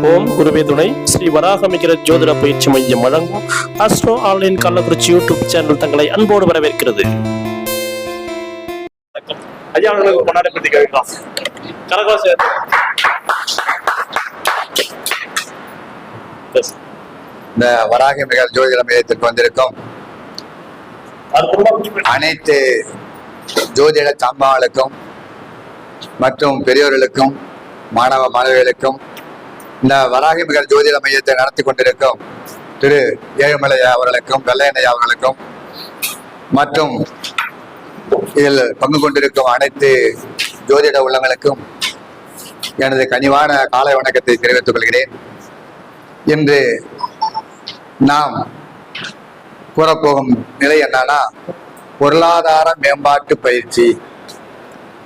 ஓம் குருவே துணை ஸ்ரீ வராகமிகிற ஜோதிட பயிற்சி மையம் வழங்கும் astro online Kallakurichi YouTube channel தங்களை அன்போடு வரவேற்கிறது. ஐயா அவர்களுக்கு கொண்டாட பற்றி கேட்கலாம். இந்த வராகமிகிற ஜோதிட மையத்திற்கு வந்திருக்கும் அனைத்து ஜோதிட சாம்பாளுக்கும் மற்றும் பெரியோர்களுக்கும் மாணவ மாணவிகளுக்கும் இந்த வராகமிகிற ஜோதிட மையத்தை நடத்தி கொண்டிருக்கும் திரு ஏழுமலை அவர்களுக்கும் வெள்ளையனையா அவர்களுக்கும் மற்றும் இதில் பங்கு கொண்டிருக்கும் அனைத்து ஜோதிட உள்ளங்களுக்கும் எனது கனிவான காலை வணக்கத்தை தெரிவித்துக் கொள்கிறேன். இன்று நாம் கூறப்போகும் நிலை என்னன்னா பொருளாதார மேம்பாட்டு பயிற்சி.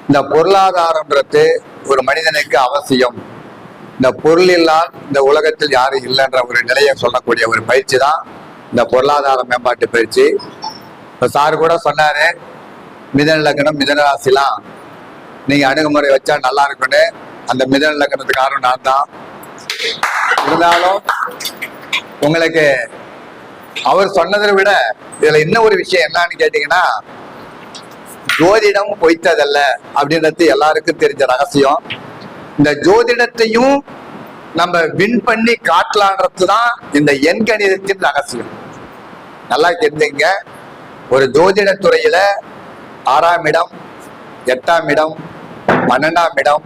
இந்த பொருளாதாரம்ன்றது ஒரு மனிதனுக்கு அவசியம். இந்த பொருள் இல்லால் இந்த உலகத்தில் யாரும் இல்லைன்ற ஒரு நிலையை சொல்லக்கூடிய ஒரு பயிற்சி தான் இந்த பொருளாதார மேம்பாட்டு பயிற்சி. இப்போ சார் கூட சொன்னாரு, மிதன லக்னம் மிதன ராசிலாம் நீங்க அணுகுமுறை வச்சா நல்லா இருக்குன்னு. அந்த மிதன லக்னத்துக்கு காரணம் நான் தான். இருந்தாலும் உங்களுக்கு அவர் சொன்னதை விட இதுல இன்னும் ஒரு விஷயம் என்னன்னு கேட்டீங்கன்னா, ஜோதிடம் பொய்த்ததல்ல அப்படின்றது எல்லாருக்கும் தெரிஞ்ச ரகசியம். இந்த ஜோதிடத்தையும் நம்ம வின் பண்ணி காட்டலான்றதுதான் இந்த எண்கணிதத்தின் ரகசியம். நல்லா தெரிஞ்சுங்க. ஒரு ஜோதிட துறையில 6ஆம் இடம், 8ஆம் இடம், 12ஆம் இடம்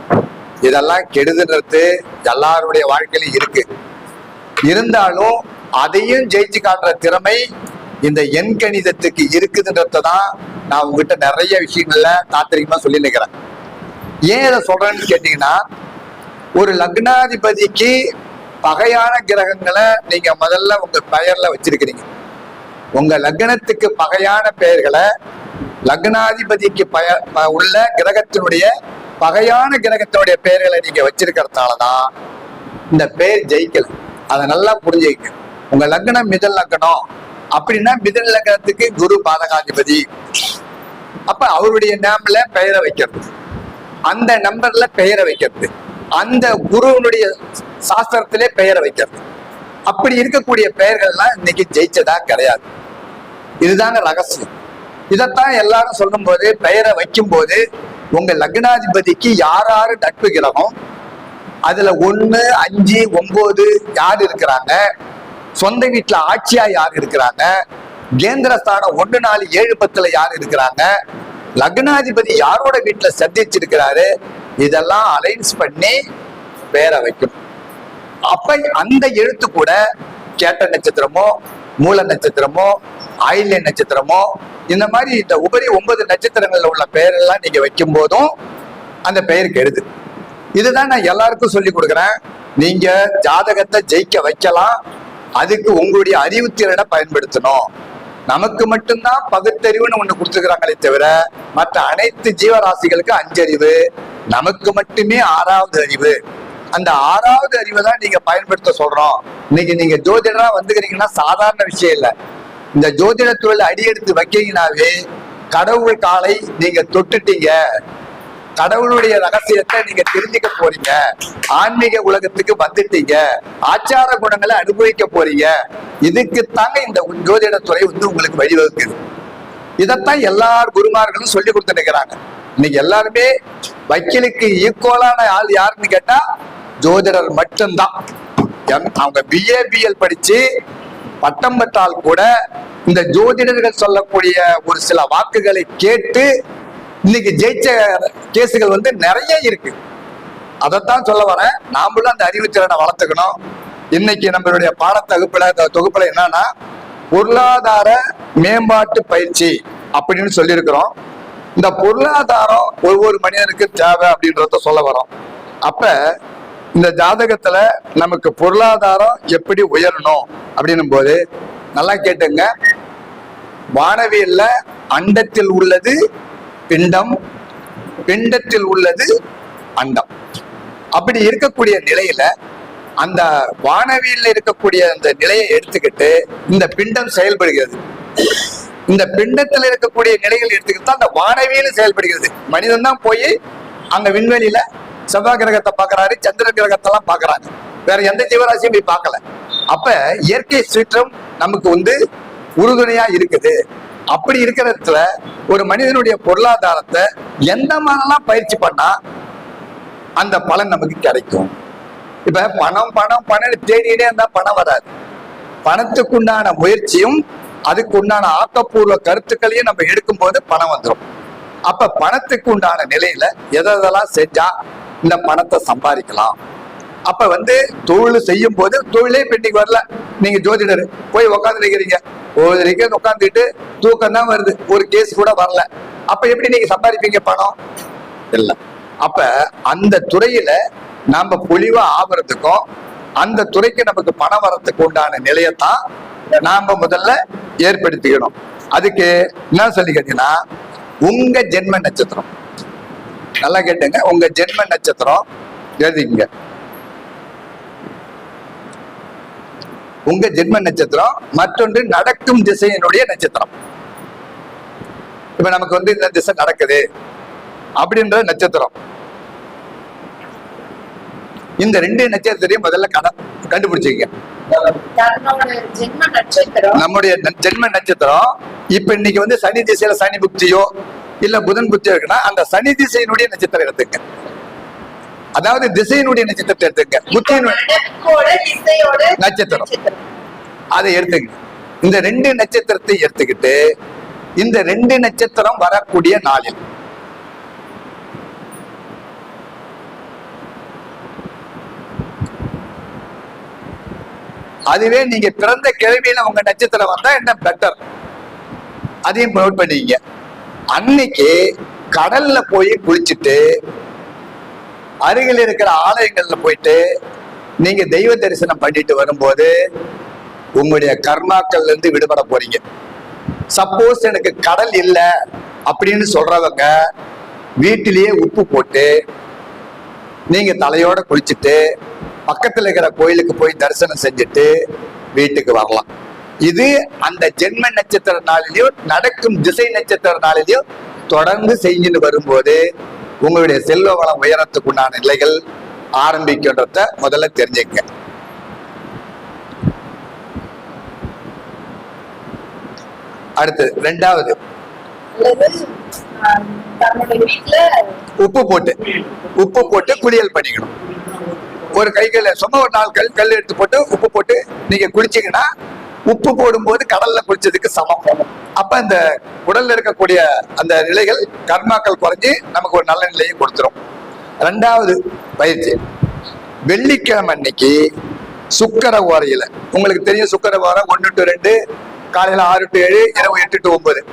இதெல்லாம் கெடுதுன்றது எல்லாருடைய வாழ்க்கையிலும் இருக்கு. இருந்தாலும் அதையும் ஜெயிச்சு காட்டுற திறமை இந்த எண்கணிதத்துக்கு இருக்குதுன்றதான் நான் உங்ககிட்ட நிறைய விஷயங்கள்ல தாத்திரிகமா சொல்லி நிற்கிறேன். ஏன் இதை சொல்றேன்னு கேட்டீங்கன்னா, ஒரு லக்னாதிபதிக்கு பகையான கிரகங்களை நீங்க முதல்ல உங்க பெயர்ல வச்சிருக்கிறீங்க. உங்க லக்னத்துக்கு பகையான பெயர்களை லக்னாதிபதிக்கு உள்ள கிரகத்தினுடைய பகையான கிரகத்தினுடைய பெயர்களை நீங்க வச்சிருக்கிறதுனாலதான் இந்த பெயர் ஜெயிக்கல. அதை நல்லா புரிஞ்சுக்க. உங்க லக்னம் மிதன் லக்னம் அப்படின்னா மிதன் லக்னத்துக்கு குரு பாதகாதிபதி. அப்ப அவருடைய நேம்ல பெயரை வைக்கிறது, அந்த நம்பர்ல பெயரை வைக்கிறது, அந்த குருவனுடைய சாஸ்திரத்திலே பெயரை வைக்கிறது. அப்படி இருக்கக்கூடிய பெயர்கள்லாம் இன்னைக்கு ஜெயிச்சதா கிடையாது. இதுதாங்க ரகசியம். இதைத்தான் எல்லாரும் சொல்லும் போது, பெயரை வைக்கும் போது உங்க லக்னாதிபதிக்கு யாரு நட்பு கிரகம், அதுல 1, 5, 9 யார் இருக்கிறாங்க, சொந்த வீட்டுல ஆட்சியா யார் இருக்கிறாங்க, கேந்திரஸ்தானம் 1, 4, 7, 10 யார் இருக்கிறாங்க, லக்னாதிபதி யாரோட வீட்டுல சந்திச்சிருக்கிறாரு, இதெல்லாம் அலைன்ஸ் பண்ணி பேரை வைக்கணும். அப்ப அந்த எழுத்து கூட கேட்ட நட்சத்திரமோ மூல நட்சத்திரமோ ஆயில்ய நட்சத்திரமோ இந்த மாதிரி இந்த உபரி 9 நட்சத்திரங்கள்ல உள்ள பெயரெல்லாம் நீங்க வைக்கும் போதும் அந்த பெயருக்கு எழுது. இதுதான் நான் எல்லாருக்கும் சொல்லி கொடுக்குறேன். நீங்க ஜாதகத்தை ஜெயிக்க வைக்கலாம், அதுக்கு உங்களுடைய அறிவுத்திறனை பயன்படுத்தணும். நமக்கு மட்டும்தான் பகுத்தறிவுன்னு ஒண்ணு கொடுத்துக்கிறாங்களே தவிர மற்ற அனைத்து ஜீவராசிகளுக்கு 5 அறிவு, நமக்கு மட்டுமே 6வது அறிவு. அந்த 6வது அறிவை தான் நீங்க பயன்படுத்த சொல்றோம். இன்னைக்கு நீங்க ஜோதிடரா வந்துக்கிறீங்கன்னா சாதாரண விஷயம் இல்லை. இந்த ஜோதிட துறையில அடியெடுத்து வைக்கிறீங்கன்னாவே கடவுள் காலை நீங்க தொட்டுட்டீங்க, கடவுளுடைய ரகசியத்தை நீங்க தெரிஞ்சுக்க போறீங்க, ஆன்மீக உலகத்துக்கு வந்துட்டீங்க, ஆச்சார குணங்களை அனுபவிக்க போறீங்க. இதுக்குத்தாங்க இந்த ஜோதிட துறை உங்களுக்கு வழிவகுக்குது. இதைத்தான் எல்லா குருமார்களும் சொல்லி கொடுத்து நிற்கிறாங்க. இன்னைக்கு எல்லாருமே வக்கீலுக்கு ஈக்குவலான ஆள் யாருன்னு கேட்டா ஜோதிடர் மட்டும்தான். அவங்க BA BL படிச்சு பட்டம் பெற்றால் கூட இந்த ஜோதிடர்கள் சொல்லக்கூடிய ஒரு சில வாக்குகளை கேட்டு இன்னைக்கு ஜெயிச்ச கேசுகள் நிறைய இருக்கு. அதைத்தான் சொல்ல வரேன். நாமளும் அந்த அறிவுத்திறனை வளர்த்துக்கணும். இன்னைக்கு நம்மளுடைய தொகுப்புல என்னன்னா பொருளாதார மேம்பாட்டு பயிற்சி அப்படின்னு சொல்லியிருக்கிறோம். இந்த பொருளாதாரம் ஒவ்வொரு மனிதனுக்கு தேவை அப்படின்றத சொல்ல வரோம். அப்ப இந்த ஜாதகத்துல நமக்கு பொருளாதாரம் எப்படி உயரணும் அப்படின்னும் போது நல்லா கேட்டுங்க. வானவியல்ல அண்டத்தில் உள்ளது பிண்டம், பிண்டத்தில் உள்ளது அண்டம். அப்படி இருக்கக்கூடிய நிலையில அந்த வானவியல்ல இருக்கக்கூடிய அந்த நிலையை எடுத்துக்கிட்டு இந்த பிண்டம் செயல்படுகிறது. இந்த பிண்டத்தில் இருக்கக்கூடிய நிலைகள் எடுத்துக்கிட்டு அந்த வானவியல் செயல்படுகிறது. மனிதன் தான் போய் அங்க விண்வெளியில செவ்வாய் கிரகத்தை பாக்குறாரு, சந்திர கிரகத்தெல்லாம் பாக்குறாங்க. வேற எந்த ஜீவராசியும் போய் பார்க்கல. அப்ப இயற்கை சீற்றம் நமக்கு வந்து உறுதுணையா இருக்குது. அப்படி இருக்கிறதுல ஒரு மனிதனுடைய பொருளாதாரத்தை எந்த மாதிரிலாம் பயிற்சி பண்ணா அந்த பலன் நமக்கு கிடைக்கும். இப்ப பணம் பணம் பணம் தேடிட்டே இருந்தா பணம் வராது. பணத்துக்குண்டான முயற்சியும் அதுக்குண்டான ஆக்கப்பூர்வ கருத்துக்களையும் நம்ம எடுக்கும் போது பணம் வந்துடும். அப்ப பணத்துக்கு உண்டான நிலையில எதெல்லாம் செஞ்சா இந்த பணத்தை சம்பாதிக்கலாம். அப்ப வந்து தொழில் செய்யும் போது தொழிலே பெண்டிங் வரல. நீங்க ஜோதிடர் போய் உட்காந்து நிக்கிறீங்க, உட்காந்துட்டு தூக்கம் தான் வருது, ஒரு கேஸ் கூட வரல. அப்ப எப்படி நீங்க சம்பாதிப்பீங்க பணம்? இல்ல. அப்ப அந்த துறையில நாம பொலிவா ஆகிறதுக்கும் அந்த துறைக்கு நமக்கு பணம் வரத்துக்கு உண்டான நிலையத்தான் நாம முதல்ல ஏற்படுத்திக்கணும். அதுக்கு என்ன சொல்லி கேட்டீங்கன்னா, உங்க ஜென்ம நட்சத்திரம் நல்லா கேட்டுங்க. உங்க ஜென்ம நட்சத்திரம் எழுதிங்க. உங்க ஜென்ம நட்சத்திரம், மற்றொன்று நடக்கும் திசையினுடைய நட்சத்திரம். இப்ப நமக்கு வந்து இந்த திசை நடக்குது அப்படின்ற நட்சத்திரம். இந்த ரெண்டு நட்சத்திரத்தையும் முதல்ல கண்டுபிடிச்சிக்க. நம்முடைய ஜென்ம நட்சத்திரம் இப்ப இன்னைக்கு வந்து சனி திசையில சனி புக்தியோ இல்ல புதன் புக்தியோ இருக்குன்னா அந்த சனி திசையினுடைய நட்சத்திரம் எடுத்துங்க. அதாவது திசையினுடைய நட்சத்திரத்தை எடுத்துங்க. புத்தியினுடைய நட்சத்திரம் அதை எடுத்துங்க. இந்த ரெண்டு நட்சத்திரத்தை எடுத்துக்கிட்டு இந்த ரெண்டு நட்சத்திரம் வரக்கூடிய நாளில் அதுவே நீங்க பிறந்த கிழமையில உங்க நட்சத்திரம் வந்தா என்ன பெட்டர், அதையும் நோட் பண்ணிக்க. அன்னைக்கு கடல்ல போய் குளிச்சுட்டு அருகில் இருக்கிற ஆலயங்கள்ல போயிட்டு நீங்க தெய்வ தரிசனம் பண்ணிட்டு வரும்போது உங்களுடைய கர்மாக்கள்ல இருந்து விடுபட போறீங்க. சப்போஸ் எனக்கு கடல் இல்லை அப்படின்னு சொல்றவங்க வீட்டிலேயே உப்பு போட்டு நீங்க தலையோட குளிச்சுட்டு பக்கத்துல இருக்கிற கோயிலுக்கு போய் தரிசனம் செஞ்சுட்டு வீட்டுக்கு வரலாம். இது அந்த ஜென்ம நட்சத்திர நாளிலையும் நடக்கும் திசை நட்சத்திர நாளிலையும் தொடர்ந்து செஞ்சுட்டு வரும்போது உங்களுடைய செல்வ வளம் உயரத்துக்கு உண்டான நிலைகள் ஆரம்பிக்கின்றத முதல்ல தெரிஞ்சுக்க. அடுத்து ரெண்டாவது, உப்பு போட்டு குளியல் பண்ணிக்கணும். ஒரு கைகள் சும்மா ஒரு 4 கல் எடுத்து போட்டு உப்பு போட்டு நீங்க குளிச்சீங்கன்னா உப்பு போடும்போது கடல்ல குளிச்சதுக்கு சமம். அப்ப இந்த உடல்ல இருக்கக்கூடிய அந்த நிலைகள் கர்மாக்கள் குறைஞ்சு நமக்கு ஒரு நல்ல நிலையை கொடுத்துரும். ரெண்டாவது பயிற்சி, வெள்ளிக்கிழமை அன்னைக்கு சுக்கர ஓரையில, உங்களுக்கு தெரியும் சுக்கர ஓரை 1 to 2, காலையில 6 to 7, இரவு 8 to 9.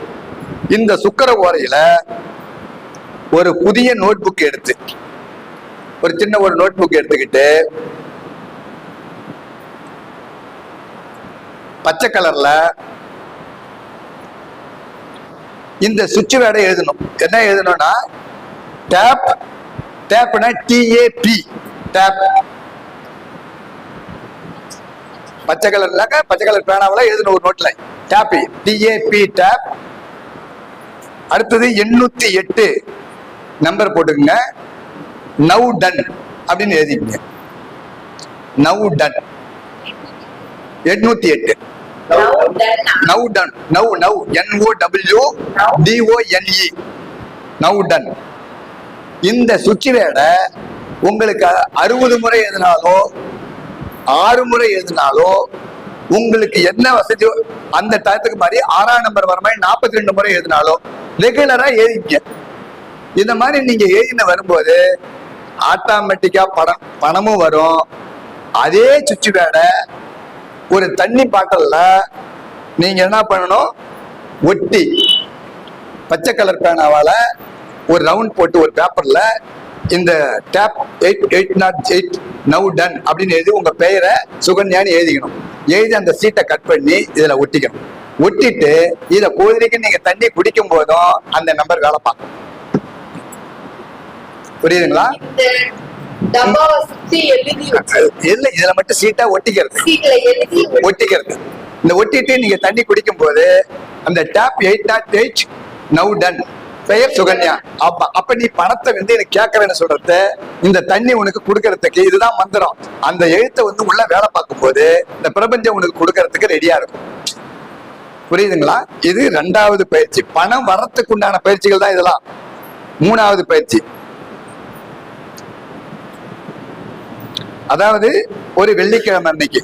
இந்த சுக்கர ஓரையில ஒரு புதிய நோட் புக் எடுத்து ஒரு சின்ன ஒரு நோட் புக் எடுத்துக்கிட்டு பச்சை கலர்ல இந்த சுவிட்ச் வேர்டை எழுதணும். என்ன எழுதணும்னா டேப், டேப்னா TAP, டேப். பச்சை கலர்லாக்க பச்சை கலர் பேனாவில எழுதணும் ஒரு நோட்ல டேப், TAP, டேப். அடுத்தது 808 நம்பர் போட்டுக்குங்க. நவ் டன் அப்படின்னு எழுதிக்கங்க. Now done 808. Now done, now now NOWDONE, now done. இந்த சுவிட்ச் வேர்டை உங்களுக்கு 60 முறை எழுதினாலோ 6 முறை எழுதினாலோ உங்களுக்கு என்ன வசதியோ அந்த டயத்துக்கு மாதிரி 6ஆம் நம்பர் வர மாதிரி 42 முறை எழுதினாலோ ரெகுலரா எழுதிக்க. இந்த மாதிரி நீங்க எழுதின வரும்போது ஆட்டோமேட்டிக்கா பணமும் வரும். அதே சுவிட்ச் வேர்டை ஒரு தண்ணி பாட்டில்ல நீங்க என்ன பண்ணணும், ஒட்டி பச்சை கலர் பேனாவால ஒரு ரவுண்ட் போட்டு ஒரு பேப்பர்ல இந்த டேப் 808 நவ் டன் அப்படின்னு எழுதி உங்க பெயரை சுகன்யான்னு எழுதிக்கணும். எழுதி அந்த சீட்டை கட் பண்ணி இதுல ஒட்டிக்கணும். ஒட்டிட்டு இத கோயிலுக்கு நீங்க தண்ணி குடிக்கும் போதும் அந்த நம்பர் வேலை பார்க்கும். புரியுதுங்களா? இல்ல, இதுல மட்டும் சீட்டா ஒட்டிக்கிறது. இந்த ஒட்டிட்டு நீங்க தண்ணி குடிக்கும் போது அந்த டேப் 808 நவ் டன் பெயர் சுகன்யா. அப்ப நீ பணத்தை வந்து எனக்கு கேட்கறேன்னு சொல்றது, இந்த தண்ணி உனக்கு கொடுக்கறதுக்கு இதுதான் மந்திரம். அந்த எழுத்தை வந்து உள்ள வேலை பார்க்கும் போது இந்த பிரபஞ்சம் உனக்கு கொடுக்கறதுக்கு ரெடியா இருக்கும். புரியுதுங்களா? இது 2வது பயிற்சி. பணம் வர்றதுக்கு உண்டான பயிற்சிகள் தான் இதெல்லாம். 3வது பயிற்சி, அதாவது ஒரு வெள்ளிக்கிழமை அன்னைக்கு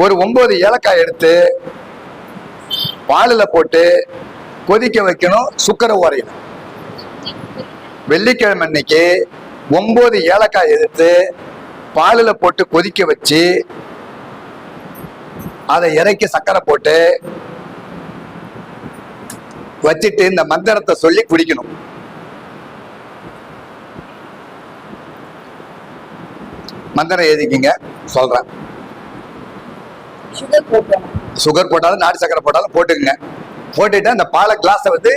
ஒரு 9 ஏலக்காய் எடுத்து பாலில் போட்டு கொதிக்க வைக்கணும், சுக்கர ஓரையில். வெள்ளிக்கிழமை அன்னைக்கு 9 ஏலக்காய் எடுத்து பாலில் போட்டு கொதிக்க வச்சு அதை இறக்கி சக்கரை போட்டு வச்சுட்டு இந்த மந்திரத்தை சொல்லி குடிக்கணும். மந்திரம் எழுதிக்கிங்க, சொல்றேன். சுகர் போட்டாலும் நாட்டு சக்கரை போட்டாலும் போட்டுக்குங்க. போட்டுட்டு அந்த பாலை கிளாஸை வந்து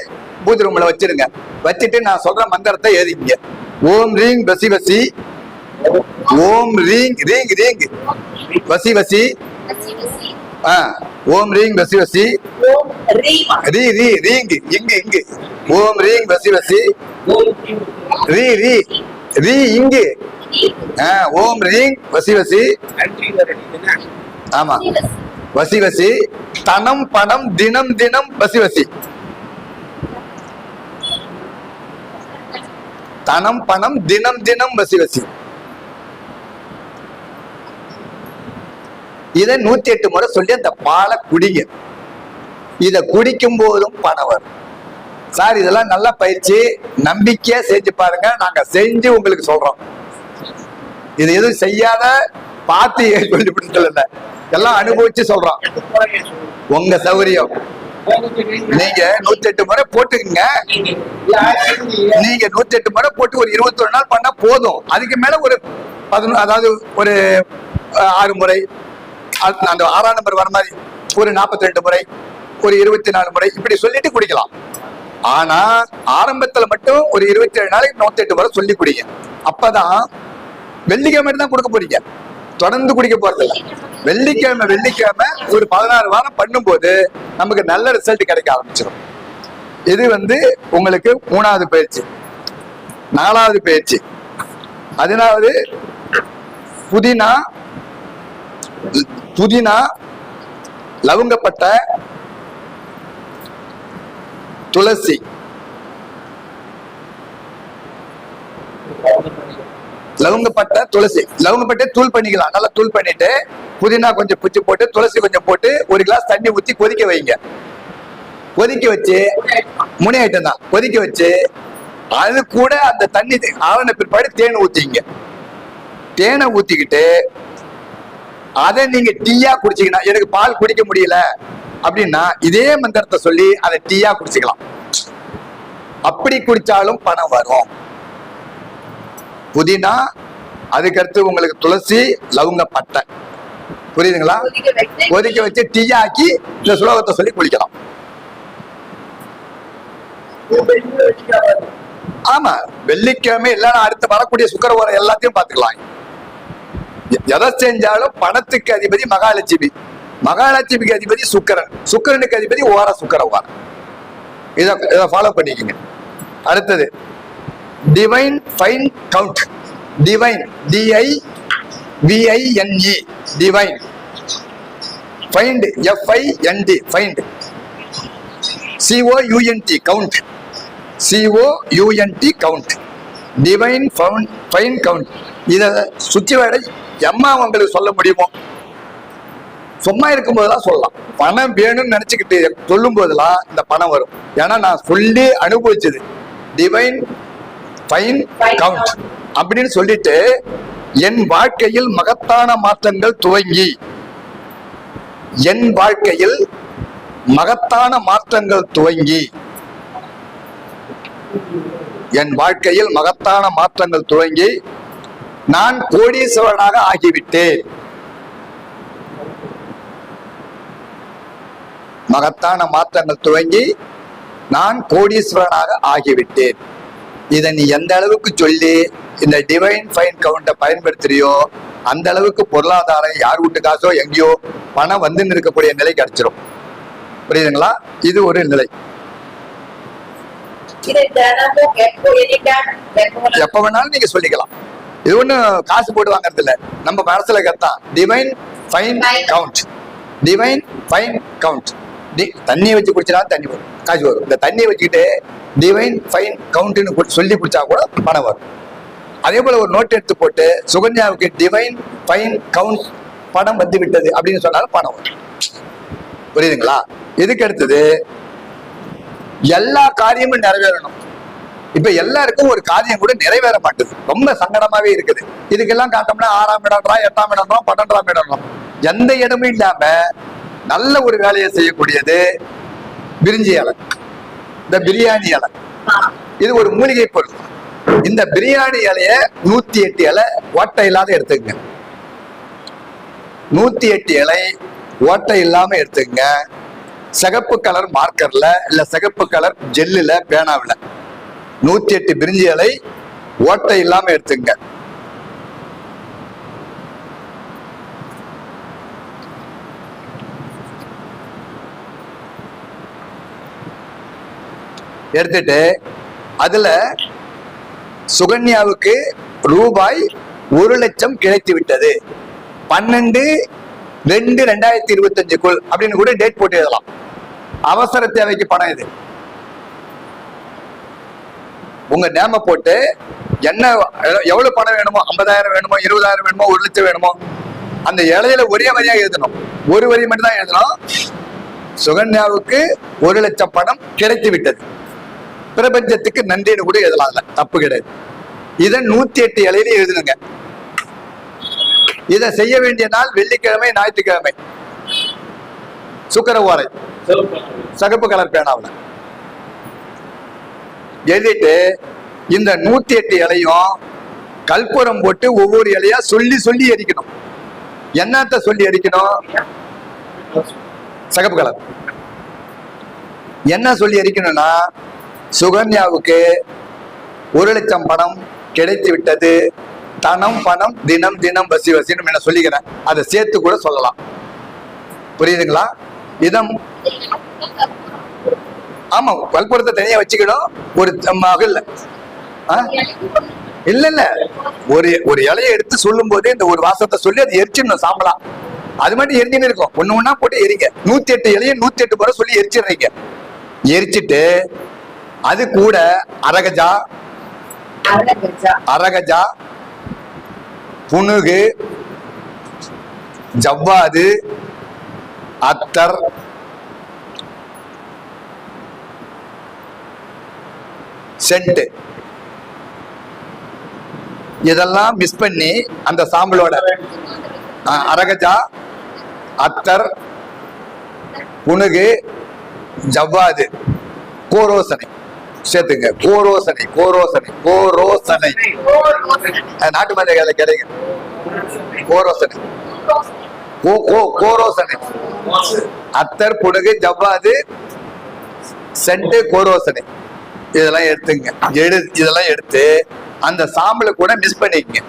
பூஜை ரூம்ல வச்சிருங்க. வச்சுட்டு நான் சொல்ற மந்திரத்தை எழுதிக்கிங்க. ஓம் ரீங் வசி வசி, ஓம் ரீங் ரீங் ரீங் வசி வசி, ஓம் ரீங் வசி வசி, ரீ ரீ ரீங் இங்கு இங்கு, ஓம் ரீங் வசி வசி, ரீ ரீ ரீ இங்கு, ஓம் ரீங் வசி வசி. ஆமா, வசி வசி, தனம் பணம் தினம் தினம் வசி வசி, தனம் பணம் தினம் தினம் வசி வசி. இதை 108 முறை சொல்லி அந்த பாலை குடிங்க. இத குடிக்கும் போதும் பணம் வரும். சார் இதெல்லாம் நல்ல பயிற்சி, நம்பிக்கையா செஞ்சு பாருங்க. நாங்க செஞ்சு உங்களுக்கு சொல்றோம். இது எதுவும் செய்யாத பார்த்து சொல்லிவிட்டு எல்லாம் அனுபவிச்சு சொல்றோம். உங்க சௌகரியம். நீங்க 108 முறை போட்டுக்கங்க. நீங்க 108 முறை போட்டு ஒரு 21 நாள் பண்ணா போதும். அதுக்கு மேல ஒரு 11, அதாவது ஒரு 6 முறை, அந்த 6ஆம் நம்பர் வர மாதிரி ஒரு 42 முறை, ஒரு 24 முறை இப்படி சொல்லிட்டு குடிக்கலாம். ஆனா ஆரம்பத்துல மட்டும் ஒரு 27 நாளைக்கு 108 முறை சொல்லி குடிங்க. அப்பதான் வெள்ளிக்கிழமை தான் கொடுக்க போறீங்க, தொடர்ந்து குடிக்க போறது இல்லை. வெள்ளிக்கிழமை வெள்ளிக்கிழமை ஒரு 16 வாரம் பண்ணும்போது நமக்கு நல்ல ரிசல்ட் கிடைக்க ஆரம்பிச்சிடும். இது வந்து உங்களுக்கு 3வது பயிற்சி. 4வது பயிற்சி, 16வது புதினா, புதினா, லவங்கப்பட்டை, துளசி, லவங்கப்பட்டை, துளசி. லவங்கப்பட்டை தூள் பண்ணிக்கலாம். நல்லா தூள் பண்ணிட்டு புதினா கொஞ்சம் பிச்சு போட்டு துளசி கொஞ்சம் போட்டு ஒரு கிளாஸ் தண்ணி ஊற்றி கொதிக்க வைங்க. கொதிக்க வச்சு 3 ஐட்டம் தான். கொதிக்க வச்சு அது கூட அந்த தண்ணி ஆறின பிற்பாடு தேன் ஊத்திங்க. தேனை ஊத்திக்கிட்டு அதை நீங்க டீயா குடிச்சீங்கன்னா, எனக்கு பால் குடிக்க முடியல அப்படின்னா இதே மந்திரத்தை சொல்லி அதை டீயா குடிச்சுக்கலாம். அப்படி குடிச்சாலும் பணம் வரும். புதினா, அதுக்கடுத்து உங்களுக்கு துளசி, லவங்கப்பட்டை. புரியுதுங்களா? கொதிக்க வச்சு டீயா ஆக்கி இந்த சுலோகத்தை சொல்லி குளிக்கலாம். ஆமா, வெள்ளிக்கிழமை இல்லைன்னா அடுத்து வரக்கூடிய சுக்கர ஓரம் எல்லாத்தையும் பார்த்துக்கலாம். எதை செஞ்சாலும் பணத்துக்கு அதிபதி மகாலட்சுமி, மகாலட்சுமிக்கு அதிபதி சுக்கரன், சுக்கரனுக்கு அதிபதி ஓர சுக்கர ஓரம். இதை ஃபாலோ பண்ணிக்கங்க. அடுத்தது divine fine count. Divine, DIVINE, divine. Find, FIND, find. COUNT, count. COUNT, count. Divine fine count. இதை சுற்றி வர எம்மா உங்களுக்கு சொல்ல முடியுமோ? சும்மா இருக்கும் போதெல்லாம் சொல்லலாம். பணம் வேணும்னு நினைச்சுக்கிட்டு சொல்லும் போதெல்லாம் இந்த பணம் வரும். ஏன்னா நான் சொல்லி அனுபவிச்சது. டிவைன் ஃபைன் கவுண்ட் அப்படின்னு சொல்லிட்டு என் வாழ்க்கையில் மகத்தான மாற்றங்கள் துவங்கி, என் வாழ்க்கையில் மகத்தான மாற்றங்கள் துவங்கி, என் வாழ்க்கையில் மகத்தான மாற்றங்கள் துவங்கி நான் கோடீஸ்வரனாக ஆகிவிட்டேன். மகத்தான மாற்றங்கள் துவங்கி நான் கோடீஸ்வரனாக ஆகிவிட்டேன். இதை நீ எந்த அளவுக்கு சொல்லி இந்த டிவைன் ஃபைன் கவுண்டை பயன்படுத்துறியோ அந்த அளவுக்கு பொருளாதாரம் யார் வீட்டு காசோ எங்கேயோ பணம் வந்து இருக்கக்கூடிய நிலை கிடைச்சிரும். புரியுதுங்களா? இது ஒரு நிலை. எப்ப வேணாலும் நீங்க சொல்லிக்கலாம். இது ஒண்ணு காசு போட்டு வாங்கறது இல்ல, நம்ம மனசுல katan. Divine fine count, divine fine count. தண்ணியை வச்சு குடிச்சா தண்ணி வரும், காசு வரும். இந்த தண்ணியை வச்சுக்கிட்டு டிவைன் ஃபைன் கவுண்ட்னு சொல்லி குடிச்சா கூட பணம் வரும். அதே போல ஒரு நோட் எடுத்து போட்டு சுகன்யாவுக்கு டிவைன் ஃபைன் கவுண்ட் பணம் வந்து விட்டது அப்படின்னு சொன்னாலும் பணம் வரும். புரியுதுங்களா? இதுக்கு அடுத்தது எல்லா காரியமும் நிறைவேறணும். இப்ப எல்லாருக்கும் ஒரு காரியம் கூட நிறைவேற மாட்டுது, ரொம்ப சங்கடமாவே இருக்குது. இதுக்கெல்லாம் காட்டோம்னா 6ஆம் இடம், 8ஆம் இடம், 12ஆம் இடம், எந்த இடமும் இல்லாம நல்ல ஒரு வேலையை செய்யக்கூடியது பிரிஞ்சி இலை, இந்த பிரியாணி இலை. இது ஒரு மூலிகை பொருள். இந்த பிரியாணி இலைய 108 இலை ஓட்டை இல்லாத எடுத்துக்கங்க. 108 இலை ஓட்டை இல்லாம எடுத்துக்கங்க. சிகப்பு கலர் மார்க்கர்ல இல்ல சிகப்பு கலர் ஜெல்லுல பேனாவில 108 பிரிஞ்சி இலை ஓட்டை இல்லாம எடுத்துங்க. எடுத்துட்டு அதுல சுகன்யாவுக்கு ரூபாய் 1,00,000 கிடைத்து விட்டது, 12/2/2025 அப்படின்னு கூட டேட் போட்டு எழுதலாம். அவசர தேவைக்கு பணம் இது. உங்க நேம போட்டு என்ன எவ்வளவு பணம் வேணுமோ, 50,000 வேணுமோ, 20,000 வேணுமோ, 1,00,000 வேணுமோ, அந்த இலையில ஒரே வரியா எழுதணும். ஒரு வரி மட்டும் தான் எழுதணும். சுகன்யாவுக்கு 1,00,000 பணம் கிடைத்து விட்டது, பிரபஞ்சத்துக்கு நன்றின்னு கூட எழுதலாம், தப்பு கிடையாது. இதை 108 இலையில எழுதுனுங்க. இதை செய்ய வேண்டிய நாள் வெள்ளிக்கிழமை, ஞாயிற்றுக்கிழமை. சுக்கர ஓரை சிகப்பு கலர் பேனாவில் எழுதிட்டு இந்த 108 இலையும் கற்பூரம் போட்டு ஒவ்வொரு இலையா சொல்லி சொல்லி எரிக்கணும். என்னத்த சொல்லி எரிக்கணும்? சிகப்பு கலர். என்ன சொல்லி எரிக்கணும்னா, சுகன்யாவுக்கு 1,00,000 பணம் கிடைத்து விட்டது, தனம் பணம் தினம் தினம் வசி வசின்னு என்ன சொல்லிக்கிறேன், அதை சேர்த்து கூட சொல்லலாம். புரியுதுங்களா? இதம் ஆமா, கற்பூரத்தை தனியா வச்சுக்கணும். ஒரு மகள் இல்ல இல்ல ஒரு இலையை எடுத்து சொல்லும் போதே இந்த ஒரு வாசத்தை சொல்லி அது எரிச்சிடணும் சாம்பலா. அது மட்டும் எரிஞ்சுன்னு இருக்கும். ஒண்ணு ஒண்ணா போட்டு எரிங்க. 108 இலையை 108 முறை சொல்லி எரிச்சிடுறீங்க. எரிச்சிட்டு அது கூட அரகஜா, புனுகு, ஜவ்வாது, அத்தர், சென்ட், இதெல்லாம் மிஸ் பண்ணி அந்த சாம்பலோட அரகஜா, அத்தர், புனுகு, ஜவ்வாது, கோரோசனை சேர்த்துங்க. கோரோசனை கோரோசனை கோரோசனை நாட்டு மருந்து கிடைக்கும். கோரோசனை கோரோசனை அத்தர், புனுகு, ஜவ்வாது, சென்ட், கோரோசனை இதெல்லாம் எடுத்துங்க. இதெல்லாம் எடுத்து அந்த சாம்பலை கூட மிஸ் பண்ணிக்கங்க.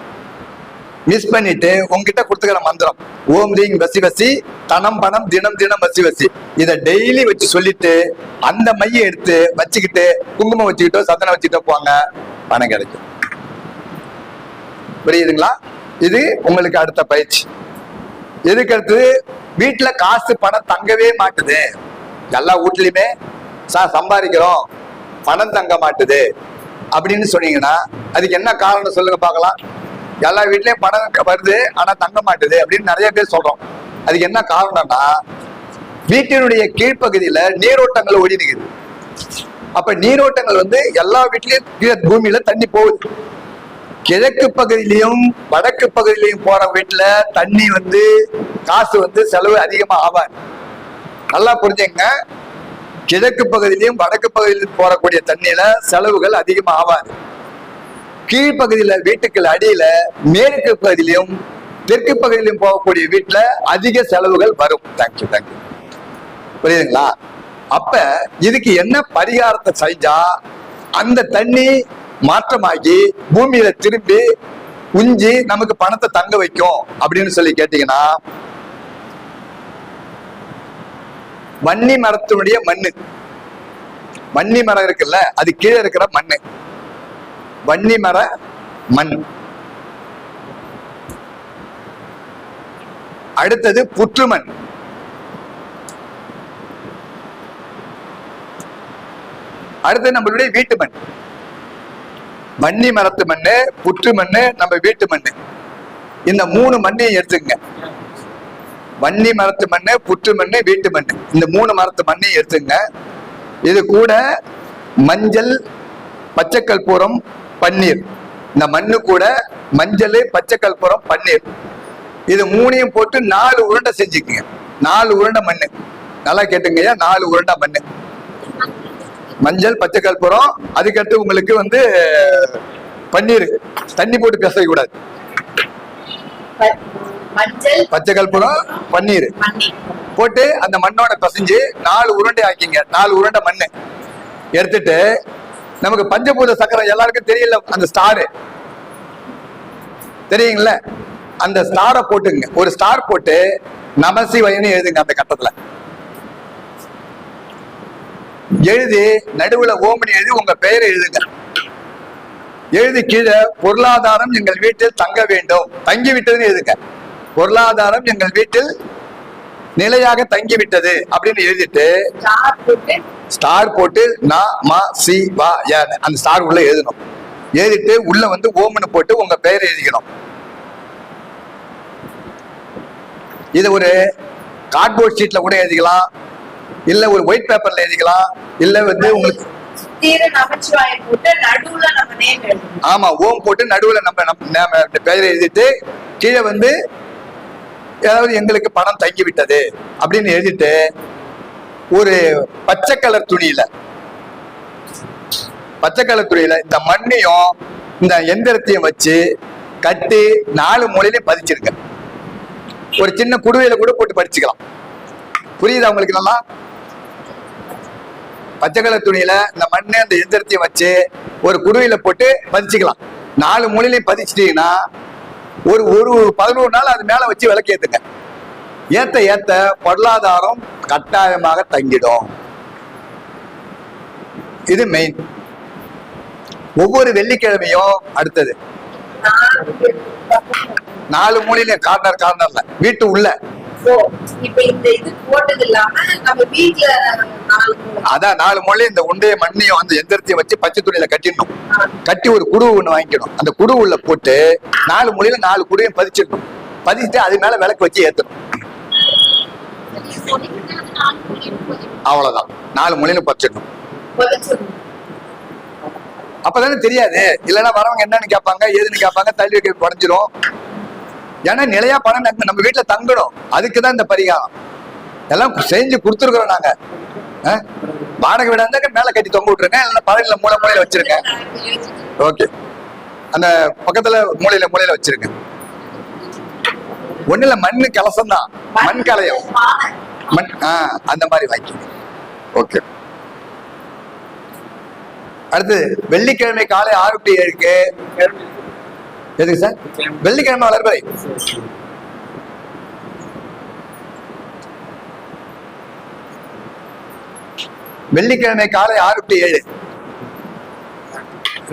மிஸ் பண்ணிட்டு உங்ககிட்ட கொடுத்துக்கிற மந்திரம் ஓம் ரீங் வசி வசி தனம் பணம் தினம் தினம் வசி வசி, இதை டெய்லி வச்சு சொல்லிட்டு அந்த மையை எடுத்து வச்சுக்கிட்டு குங்குமம் வச்சுக்கிட்டோ சந்தனம் வச்சுக்கிட்டோ போங்க, பணம் கிடைக்கும். புரியுதுங்களா? இது உங்களுக்கு அடுத்த பயிற்சி. இதுக்கு அடுத்து வீட்டுல காசு பணம் தங்கவே மாட்டுது, எல்லா வீட்லயுமே சம்பாதிக்கிறோம் பணம் தங்க மாட்டுது அப்படின்னு சொன்னீங்கன்னா அதுக்கு என்ன காரணம் சொல்லுங்க பார்க்கலாம். எல்லா வீட்லயும் பணம் வருது ஆனா தங்க மாட்டுது அப்படின்னு நிறைய பேர் சொல்றோம். அதுக்கு என்ன காரணம்னா, வீட்டினுடைய கீழ்ப்பகுதியில நீரோட்டங்கள் ஓடி நிற்குது. அப்ப நீரோட்டங்கள் எல்லா வீட்லயும் பூமியில தண்ணி போகுது. கிழக்கு பகுதியிலையும் வடக்கு பகுதியிலையும் போற வீட்டுல தண்ணி காசு செலவு அதிகமா ஆவாது. நல்லா புரிஞ்சுங்க. கிழக்கு பகுதியிலையும் வடக்கு பகுதியிலும் போறக்கூடிய தண்ணியில செலவுகள் அதிகமா ஆவாது. கீழ்ப்பகுதியில வீட்டுக்கு அடியில மேற்கு பகுதியிலும் தெற்கு பகுதியிலும் போகக்கூடிய வீட்டுல அதிக செலவுகள் வரும். Thank you thank you. புரியுதுங்களா? அப்ப இதுக்கு என்ன பரிகாரத்தை செஞ்சா அந்த தண்ணி மாற்றமாகி பூமியில திரும்பி உஞ்சி நமக்கு பணத்தை தங்க வைக்கும் அப்படின்னு சொல்லி கேட்டீங்கன்னா, வன்னி மரத்தினுடைய மண்ணு. வன்னி மரம் இருக்குல்ல, அது கீழே இருக்கிற மண்ணு வன்னி மர மண். அடுத்தது புற்றுமண். அடுத்தது நம்மளுடைய வீட்டு மண். வன்னி மரத்து மண்ணு, புற்று மண்ணு, நம்ம வீட்டு மண்ணு. இந்த 3 மண்ணையும் எடுத்துக்கங்க. வன்னி மரத்து மண்ணு, புற்று மண்ணு, வீட்டு மண்ணு, இந்த 3 மரத்து மண்ணையும் எடுத்துங்க. இது கூட மஞ்சள், பச்சை கற்பூரம், பன்னீர். இந்த மண்ணு கூட மஞ்சள், பச்சை கற்பூரம், பன்னீர், இது 3ஐயும் போட்டு 4 உருண்டை செஞ்சுக்குங்க. 4 உருண்டை மண்ணு. நல்லா கேட்டுங்கய்யா, 4 உருண்டை மண்ணு. மஞ்சள், பச்சை கற்பூரம், அதுக்கடுத்து உங்களுக்கு வந்து பன்னீர். தண்ணி போட்டு பேச கூடாது. பச்சை கற்பூரம், பன்னீர் போட்டு அந்த மண்ணோட பிசைஞ்சு 4 உருண்டை ஆக்கிங்க. 4 உருண்டை மண்ணு எடுத்துட்டு, நமக்கு பஞ்சபூத சக்கரம் எல்லாருக்கும் தெரியல, அந்த ஸ்டாரு தெரியுங்கள, அந்த ஸ்டாரை போட்டுங்க. ஒரு ஸ்டார் போட்டு நமசிவயன்னு எழுதுங்க. அந்த கட்டத்துல எழுதி நடுவுல ஓமனி எழுதி உங்க பெயரை எழுதுங்க. எழுதி கீழே பொருளாதாரம் எங்கள் வீட்டில் தங்க வேண்டும், தங்கி விட்டதுன்னு எழுதுங்க. பொருளாதாரம் எங்கள் வீட்டில் நிலையாக தங்கி விட்டது அப்படின்னு எழுதிட்டு ஸ்டார் போட்டு அந்த ஸ்டார் உள்ள எழுதணும். எழுதிட்டு உள்ள வந்து ஓமனு போட்டு உங்க பெயரை எழுதிக்கணும். இது ஒரு கார்ட்போர்ட் ஷீட்ல கூட எழுதிக்கலாம், இல்ல ஒரு ஒயிட் பேப்பர்ல எழுதிக்கலாம், இல்ல வந்து உங்களுக்கு ஆமா ஓம் போட்டு நடுவுல நம்ம பெயரை எழுதிட்டு கீழே வந்து ஏதாவது எங்களுக்கு பணம் தங்கி விட்டது அப்படின்னு எழுதிட்டு ஒரு பச்சை கலர் துணியில இந்த மண்ணையும் இந்த எந்திரத்தையும் வச்சு கட்டி 4 மூலையிலையும் பதிச்சிருங்க. ஒரு சின்ன குடுவையில கூட போட்டு படிச்சுக்கலாம். புரியுதா உங்களுக்கு? நல்லா பச்சை கலர் துணியில இந்த மண்ணு அந்த எந்திரத்தையும் வச்சு ஒரு குடுவையில போட்டு பதிச்சுக்கலாம். 4 மூலையிலையும் பதிச்சிட்டீங்கன்னா ஒரு 11 நாள் அது மேல வச்சு விளக்கேத்துங்க. ஏத்த ஏத்த பொருளாதாரம் கட்டாயமாக தங்கிடும். இது மெயின். ஒவ்வொரு வெள்ளிக்கிழமையும் அடுத்தது 4 மூலையில கார்னர்ல வீட்டு உள்ள அதான் 4 மூலையும் இந்த உண்டைய மண்ணையும் அந்த எந்திரத்தையும் வச்சு பச்சை துணியில கட்டிடணும். கட்டி ஒரு குடுவை ஒண்ணு வாங்கிக்கணும். அந்த குடுவை உள்ள போட்டு 4 மூலையில 4 குடுவையும் பதிச்சிடணும். பதிச்சுட்டு அது மேல விளக்கு வச்சு ஏத்தணும். அவ்வளவுதான். 4 மூலையில பதிச்சிடணும். அப்பதானே தெரியாது. இல்லைன்னா வரவங்க என்னன்னு கேட்பாங்க, ஏதுன்னு கேட்பாங்க, தள்ளி வைக்க குறைஞ்சிரும். ஏன்னா நிலையா பணம் நம்ம வீட்டுல தங்கணும். அதுக்குதான் இந்த பரிகாரம் எல்லாம் செஞ்சு கொடுத்துருக்குறோம். நாங்க வாடகை வீடா இருந்தா மேல கட்டி தொங்க விட்டுருங்க, இல்லைன்னா பழனில மூலையில வச்சிருங்க. ஓகே, அந்த பக்கத்துல மூலையில வச்சிருங்க. ஒண்ணுல மண்ணு கலசம் தான், மண் கலையம் மண் அந்த மாதிரி வாங்கிக்கோங்க. ஓகே. அடுத்து வெள்ளிக்கிழமை காலை 6 to 7க்கு எதுக்கு சார்? வெள்ளிக்கிழமை வளர்ப்பறை. வெள்ளிக்கிழமை காலை 6 to 7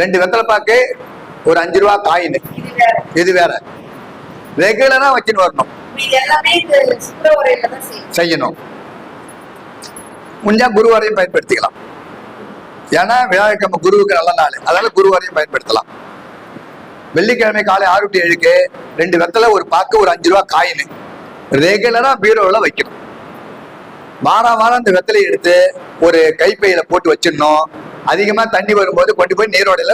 2 வெத்தலை பாக்கு, ஒரு 5 ரூபா காயின். இது வேற. ரெகுலரா வச்சுன்னு வரணும், செய்யணும். முடிஞ்சா குருவாரையும் பயன்படுத்திக்கலாம். ஏன்னா வியாழக்கிழமை குருவுக்கு நல்ல நாள், அதனால குருவாரையும் பயன்படுத்தலாம். வெள்ளிக்கிழமை காலை 6 to 7க்கு 2 வெத்தலை, ஒரு பாக்கு, ஒரு 5 ரூபா காயின் ரெகுலரா பீரோல வைக்கணும். வாரம் அந்த வெத்தலையை எடுத்து ஒரு கைப்பையில போட்டு வச்சிடணும். அதிகமா தண்ணி வரும்போது கொண்டு போய் நீரோடையில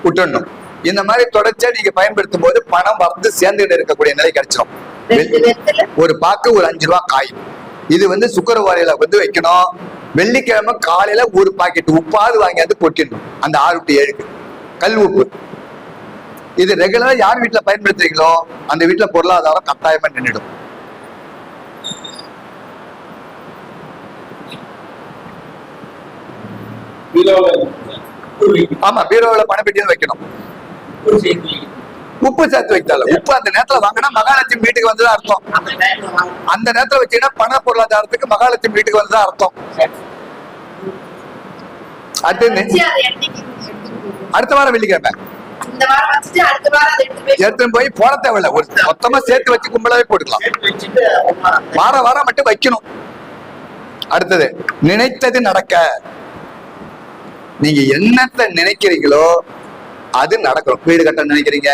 விட்டுடணும். இந்த மாதிரி தொடர்ச்சியா நீங்க பயன்படுத்தும் போது பணம் வந்து சேர்ந்துகிட்டு இருக்கக்கூடிய நிலை கிடைச்சிடும். ஒரு பாக்கு, ஒரு 5 ரூபா காயின். இது வந்து சுக்கரவாரியில வந்து வைக்கணும். வெள்ளிக்கிழமை காலையில ஒரு பாக்கெட் உப்பாவது வாங்கியாந்து கொட்டிடணும். அந்த 6 to 7க்கு கல் உப்பு. இது ரெகுலரா யார் வீட்டுல பயன்படுத்துறீங்களோ அந்த வீட்டுல பொருளாதாரம் கட்டாயமா நின்றுடும். ஆமா, பீரோல பணப்பெட்டியும் வைக்கணும். உப்பு சேர்த்து வைத்தால உப்பு அந்த நேரத்துல வாங்கினா மகாலட்சுமி வீட்டுக்கு வந்ததா அர்த்தம். அந்த நேரத்துல வச்சீங்கன்னா பண பொருளாதாரத்துக்கு மகாலட்சுமி வீட்டுக்கு வந்ததா அர்த்தம். அடுத்த வாரம் வெள்ளிக்கிழமை எடுத்துன்னு போய் போட தேவையில்ல, ஒரு மொத்தமா சேர்த்து வச்சு கும்பலாவே போட்டுக்கலாம். வாரம் மட்டும் வைக்கணும். அடுத்தது நினைத்தது நடக்க. நீங்க என்னத்தை நினைக்கிறீங்களோ அது நடக்கும். வீடு கட்ட நினைக்கிறீங்க,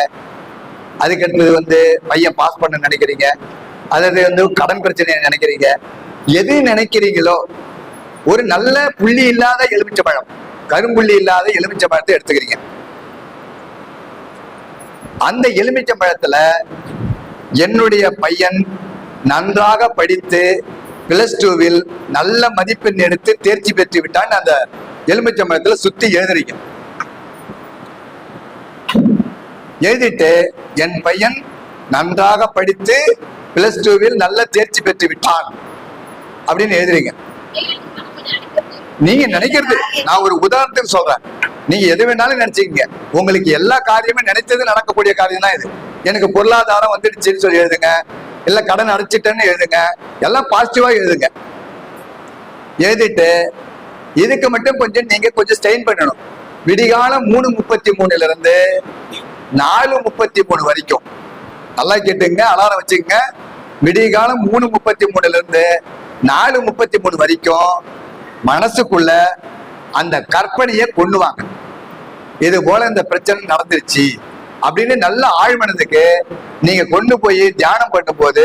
அதுக்கு அடுத்தது பையன் பாஸ் பண்ண நினைக்கிறீங்க, அதாவது கடன் பிரச்சனை நினைக்கிறீங்க, எது நினைக்கிறீங்களோ ஒரு நல்ல புள்ளி இல்லாத எலுமிச்சை பழம், கரும்புள்ளி இல்லாத எலுமிச்சை பழத்தை எடுத்துக்கிறீங்க. அந்த எலுமிச்சை பழத்துல என்னுடைய பையன் நன்றாக படித்து +2 நல்ல மதிப்பெண் எடுத்து தேர்ச்சி பெற்று விட்டான்னு அந்த எலுமிச்சை பழத்துல சுத்தி எழுதுறீங்க. எழுதிட்டு என் பையன் நன்றாக படித்து +2 நல்ல தேர்ச்சி பெற்று விட்டான் அப்படின்னு எழுதுறீங்க. நீங்க நினைக்கிறது, நான் ஒரு உதாரணத்துக்கு சொல்றேன், நீங்க எது வேணாலும் நினைச்சுக்கீங்க. உங்களுக்கு எல்லா காரியமும் நினைத்தது நடக்கக்கூடிய காரியம் தான் இது. எனக்கு பொருளாதாரம் வந்துடுச்சுன்னு சொல்லி எழுதுங்க, இல்ல கடன் அடைச்சிட்டேன்னு எழுதுங்க, எல்லாம் பாசிட்டிவா எழுதுங்க. எழுதிட்டு இதுக்கு மட்டும் கொஞ்சம் ஸ்டெயின் பண்ணணும். விடிகாலம் 3:33 இருந்து 4:33 வரைக்கும் நல்லா கேட்டுங்க, அலாரம் வச்சுக்கங்க. விடிகாலம் 3:33 இருந்து 4:33 வரைக்கும் மனசுக்குள்ள அந்த கற்பனையை கொண்டு வாங்க. இது போல இந்த பிரச்சனை நடந்துருச்சு அப்படின்னு நல்ல ஆழ்மனதுக்கு நீங்க கொண்டு போய் தியானம் பண்ணும் போது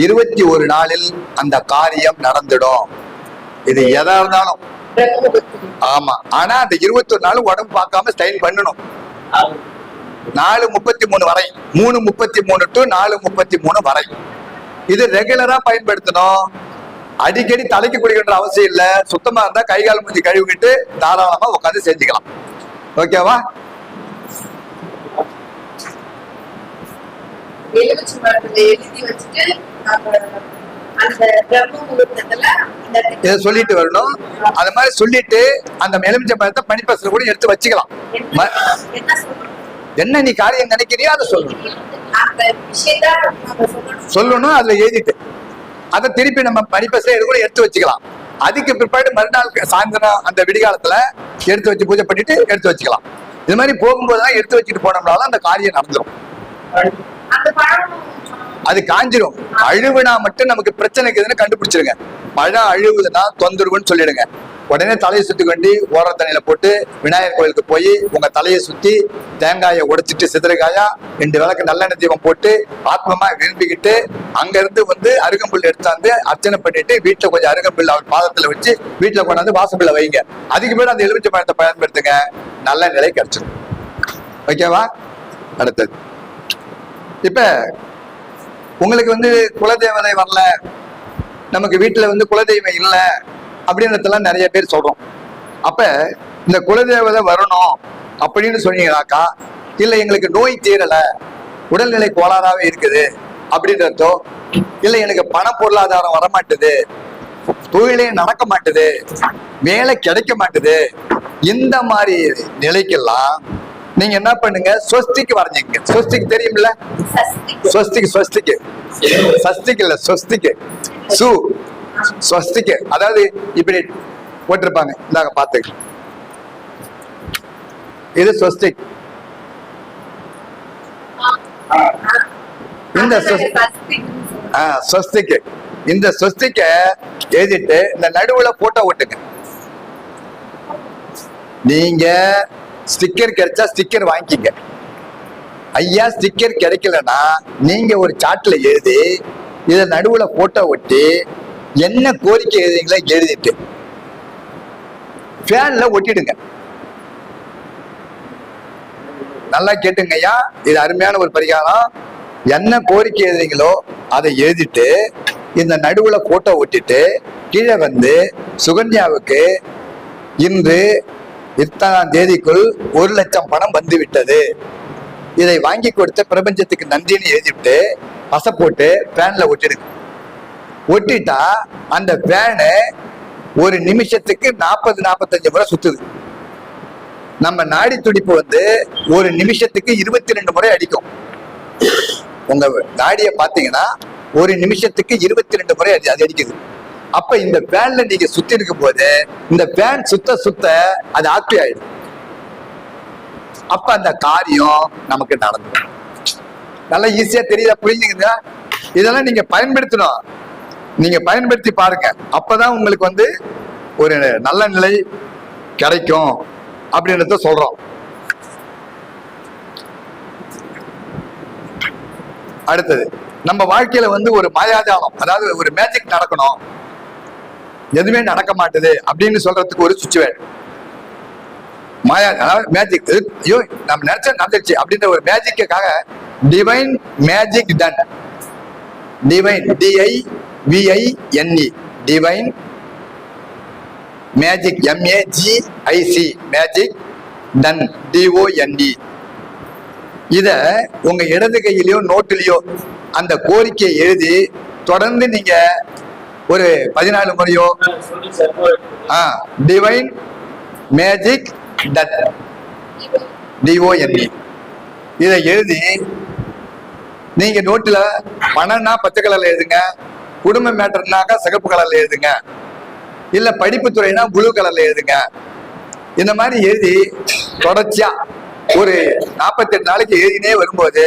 21 நாளில் அந்த காரியம் நடந்துடும். இது எதா இருந்தாலும் ஆமா. ஆனா அந்த 21 நாள் உடம்பு பார்க்காம ஸ்டைல் பண்ணணும். 4:33 வரை, 3:33 to 4:33 வரை இது ரெகுலரா பயன்படுத்தணும். அடிக்கடி தலைக்கு குடிக்கின்ற அவசியம் இல்ல. சுத்தமா இருந்தா கை கால் மூஞ்சி கழுவிக்கிட்டு தாராளமா உட்காந்து செஞ்சுக்கலாம். ஓகேவா? இதை சொல்லிட்டு வரணும். அது மாதிரி சொல்லிட்டு அந்த எலுமிச்சை பழத்தை பனிப்பசல கூட எடுத்து வச்சுக்கலாம். என்ன நீ காரியம் நினைக்கிறியோ அதை சொல்லணும். அதுல எழுதிட்டு அதை திருப்பி நம்ம பனிப்பசல கூட எடுத்து வச்சுக்கலாம். அதுக்கு பிற்பாடு மறுநாள் சாயந்தரம் அந்த விடிகாலத்துல எடுத்து வச்சு பூஜை பண்ணிட்டு எடுத்து வச்சுக்கலாம். இது மாதிரி போகும்போதுதான் எடுத்து வச்சுட்டு போனோம்னாலும் அந்த காரியம் நடந்துடும். அது காஞ்சிரும். அழுவுனா மட்டும் நமக்கு பிரச்சனை இருக்குதுன்னு கண்டுபிடிச்சிருங்க. பழம் அழுவுதுன்னா தொந்தரவுன்னு சொல்லிடுங்க. உடனே தலையை சுத்தி கொண்டு ஓர தண்ணியில போட்டு விநாயகர் கோயிலுக்கு போய் உங்க தலையை சுத்தி தேங்காயை உடைச்சிட்டு சிதறுகாயா 2 விளக்கு நல்லெண்ணெய் தீபம் போட்டு ஆத்மமா விரும்பிக்கிட்டு அங்க இருந்து அருகம்புல் எடுத்தாந்து அர்ச்சனை பண்ணிட்டு வீட்டுல கொஞ்சம் அருகம்புல் அவர் பாதத்துல வச்சு வீட்டுல கொண்டாந்து வாசப்பில்ல வைங்க. அதுக்கு மேல அந்த எலுமிச்சை பழத்தை பயன்படுத்துங்க. நல்ல நிலை கிடைச்சிடும். ஓகேவா? அடுத்தது இப்ப உங்களுக்கு குலதேவதை வரல, நமக்கு வீட்டுல குலதெய்வம் இல்லை அப்படின்றதெல்லாம் நிறைய பேர் சொல்றோம். அப்ப இந்த குலதேவதை வரணும் அப்படின்னு சொன்னீங்கன்னாக்கா, இல்ல எங்களுக்கு நோய் தீரல, உடல்நிலை கோளாறாவே இருக்குது அப்படின்றதோ, இல்ல எனக்கு பண பொருளாதாரம் வரமாட்டுது, தொழிலே நடக்க மாட்டுது, வேலை கிடைக்க மாட்டுது, இந்த மாதிரி நிலைக்கெல்லாம் நீங்க என்ன பண்ணுங்க, ஸ்வஸ்திக்கு வரைஞ்சிங்க. ஸ்வஸ்திக்கு தெரியுமில்ல? ஸ்வஸ்திக்கு சஸ்திக்கு இல்ல, ஸ்வஸ்திக்கு ஸ்வஸ்திக்கு அதாவது இப்படி போட்டிருப்பாங்க. இந்தாங்க பாத்து, இது ஸ்வஸ்திக். இந்த ஸ்வஸ்திக்கு இந்த ஸ்வஸ்திக்க எழுதிட்டு இந்த நடுவுல போட்டோ ஒட்டுங்க. நீங்க ஸ்டிக்கர் கிடைச்சா ஸ்டிக்கர் வாங்கிக்கிங்க. ஐயா ஸ்டிக்கர் கிடைக்கலன்னா நீங்க ஒரு சாட்டுல எழுதி இத நடுவுல போட்டோ ஒட்டி என்ன கோரிக்கை எழுதுங்களோ எழுதிட்டு ஃபேன்ல ஒட்டிடுங்க. நல்லா கேட்டுங்க ஐயா, இது அருமையான ஒரு பரிகாரம். என்ன கோரிக்கை எழுதுறீங்களோ அதை எழுதிட்டு இந்த நடுவுல போட்டோ ஒட்டிட்டு கீழே சுகன்யாவுக்கு இன்று இத்தனாம் தேதிக்குள் 1 லட்சம் பணம் வந்து விட்டது, இதை வாங்கி கொடுத்த பிரபஞ்சத்துக்கு நன்றின்னு எழுதிட்டு பசை போட்டு ஃபேன்ல ஒட்டிடுங்க. ஒட்டிட்டா அந்த ஃபேனு ஒரு நிமிஷத்துக்கு 40-45 முறை சுத்துது. நம்ம நாடி துடிப்பு ஒரு நிமிஷத்துக்கு 22 முறை அடிக்கும். உங்க நாடியை பாத்தீங்கன்னா ஒரு நிமிஷத்துக்கு 22 முறை அது அடிக்குது. அப்ப இந்த ஃபேன்ல நீங்க சுத்தி இருக்கும் போது இந்த ஃபேன் சுத்த சுத்த அது ஆக்டிவ் ஆயிடும். அப்ப அந்த காரியம் நமக்கு நடந்துடும். நல்லா ஈஸியா தெரியுதா, புரிஞ்சுக்குதா? இதெல்லாம் நீங்க பயன்படுத்தணும். நீங்க பயன்படுத்தி பாருங்க. அப்பதான் உங்களுக்கு வந்து ஒரு நல்ல நிலை கிடைக்கும் அப்படின்றத சொல்றோம். அடுத்தது, நம்ம வாழ்க்கையில வந்து ஒரு மாயாஜாலம், அதாவது ஒரு மேஜிக் நடக்கணும், எதுவுமே நடக்க மாட்டுது அப்படின்னு சொல்றதுக்கு ஒரு சுச்சுவேஷன். மாயா, அதாவது மேஜிக், ஐயோ நம்ம நினைச்சா நடந்துச்சு அப்படின்ற ஒரு மேஜிக்காக divine magic done. Divine, DIVINE, divine magic, MAGIC, magic done, DONE. இத உங்க இடது கையிலயோ நோட்டிலேயோ அந்த கோரிக்கையை எழுதி தொடர்ந்து நீங்க ஒரு 14 முறையோ டிவைன் மேஜிக் டன், DONE இதை எழுதி நீங்க நோட்டுல பணம்னா பச்சை கலர்ல எழுதுங்க, குடும்ப மேட்டர்னாக்கா சிகப்பு கலர்ல எழுதுங்க, இல்ல படிப்பு துறைனா ப்ளூ கலர்ல எழுதுங்க. இந்த மாதிரி எழுதி தொடர்ச்சியா ஒரு 48 நாளைக்கு எழுதினே வரும்போது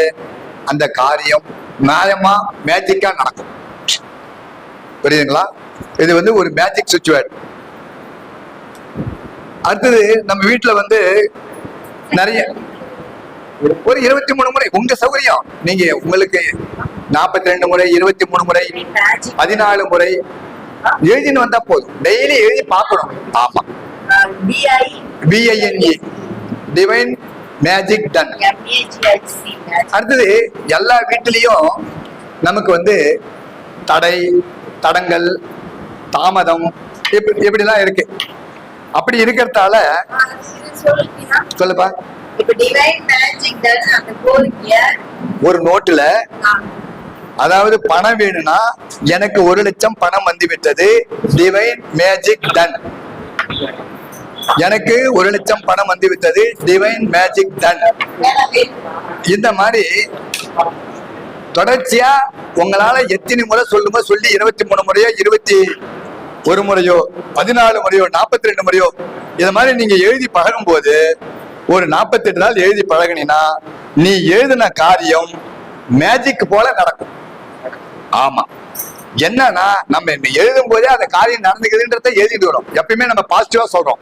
அந்த காரியம் நியாயமா மேஜிக்கா நடக்கும். புரியுதுங்களா? இது வந்து ஒரு மேஜிக் சுச்சுவேஷன். அடுத்தது, நம்ம வீட்டுல வந்து நிறைய ஒரு 23 முறை உங்க சௌகரியம், நீங்க உங்களுக்கு 42 முறை, 23 முறை, 14 முறை எழுதின்னு வந்தா போதும். டெய்லி எழுதி பார்க்கணும். ஆமா, DIVINE, டிவைன் மேஜிக் டன். அடுத்தது, எல்லா வீட்டிலையும் நமக்கு வந்து தடை, தடங்கள், தாமதம் இப்படிலாம் இருக்கு. அப்படி இருக்கிறதால சொல்லுப்பா, ஒரு நோட்டுல, அதாவது பணம் வேணும்னா எனக்கு 1 லட்சம் பணம் வந்து விட்டது, டிவைன் மேஜிக் டன். எனக்கு 1 லட்சம் பணம் வந்து விட்டது, டிவைன் மேஜிக் டன். இந்த மாதிரி தொடர்ச்சியா உங்களால எத்தனை முறை சொல்லுமோ சொல்லி 23 முறையோ, 21 முறையோ, 14 முறையோ, 42 முறையோ இத மாதிரி நீங்க எழுதி பழகும் போது ஒரு 48 நாள் எழுதி பழகினா நீ எழுதின காரியம் மேஜிக் போல நடக்கும். ஆமா, என்னன்னா நம்ம எழுதும் போதே அந்த காரியம் நடந்துக்குதுன்றத எழுதிட்டு வரும். எப்பயுமே நம்ம பாசிட்டிவா சொல்றோம்.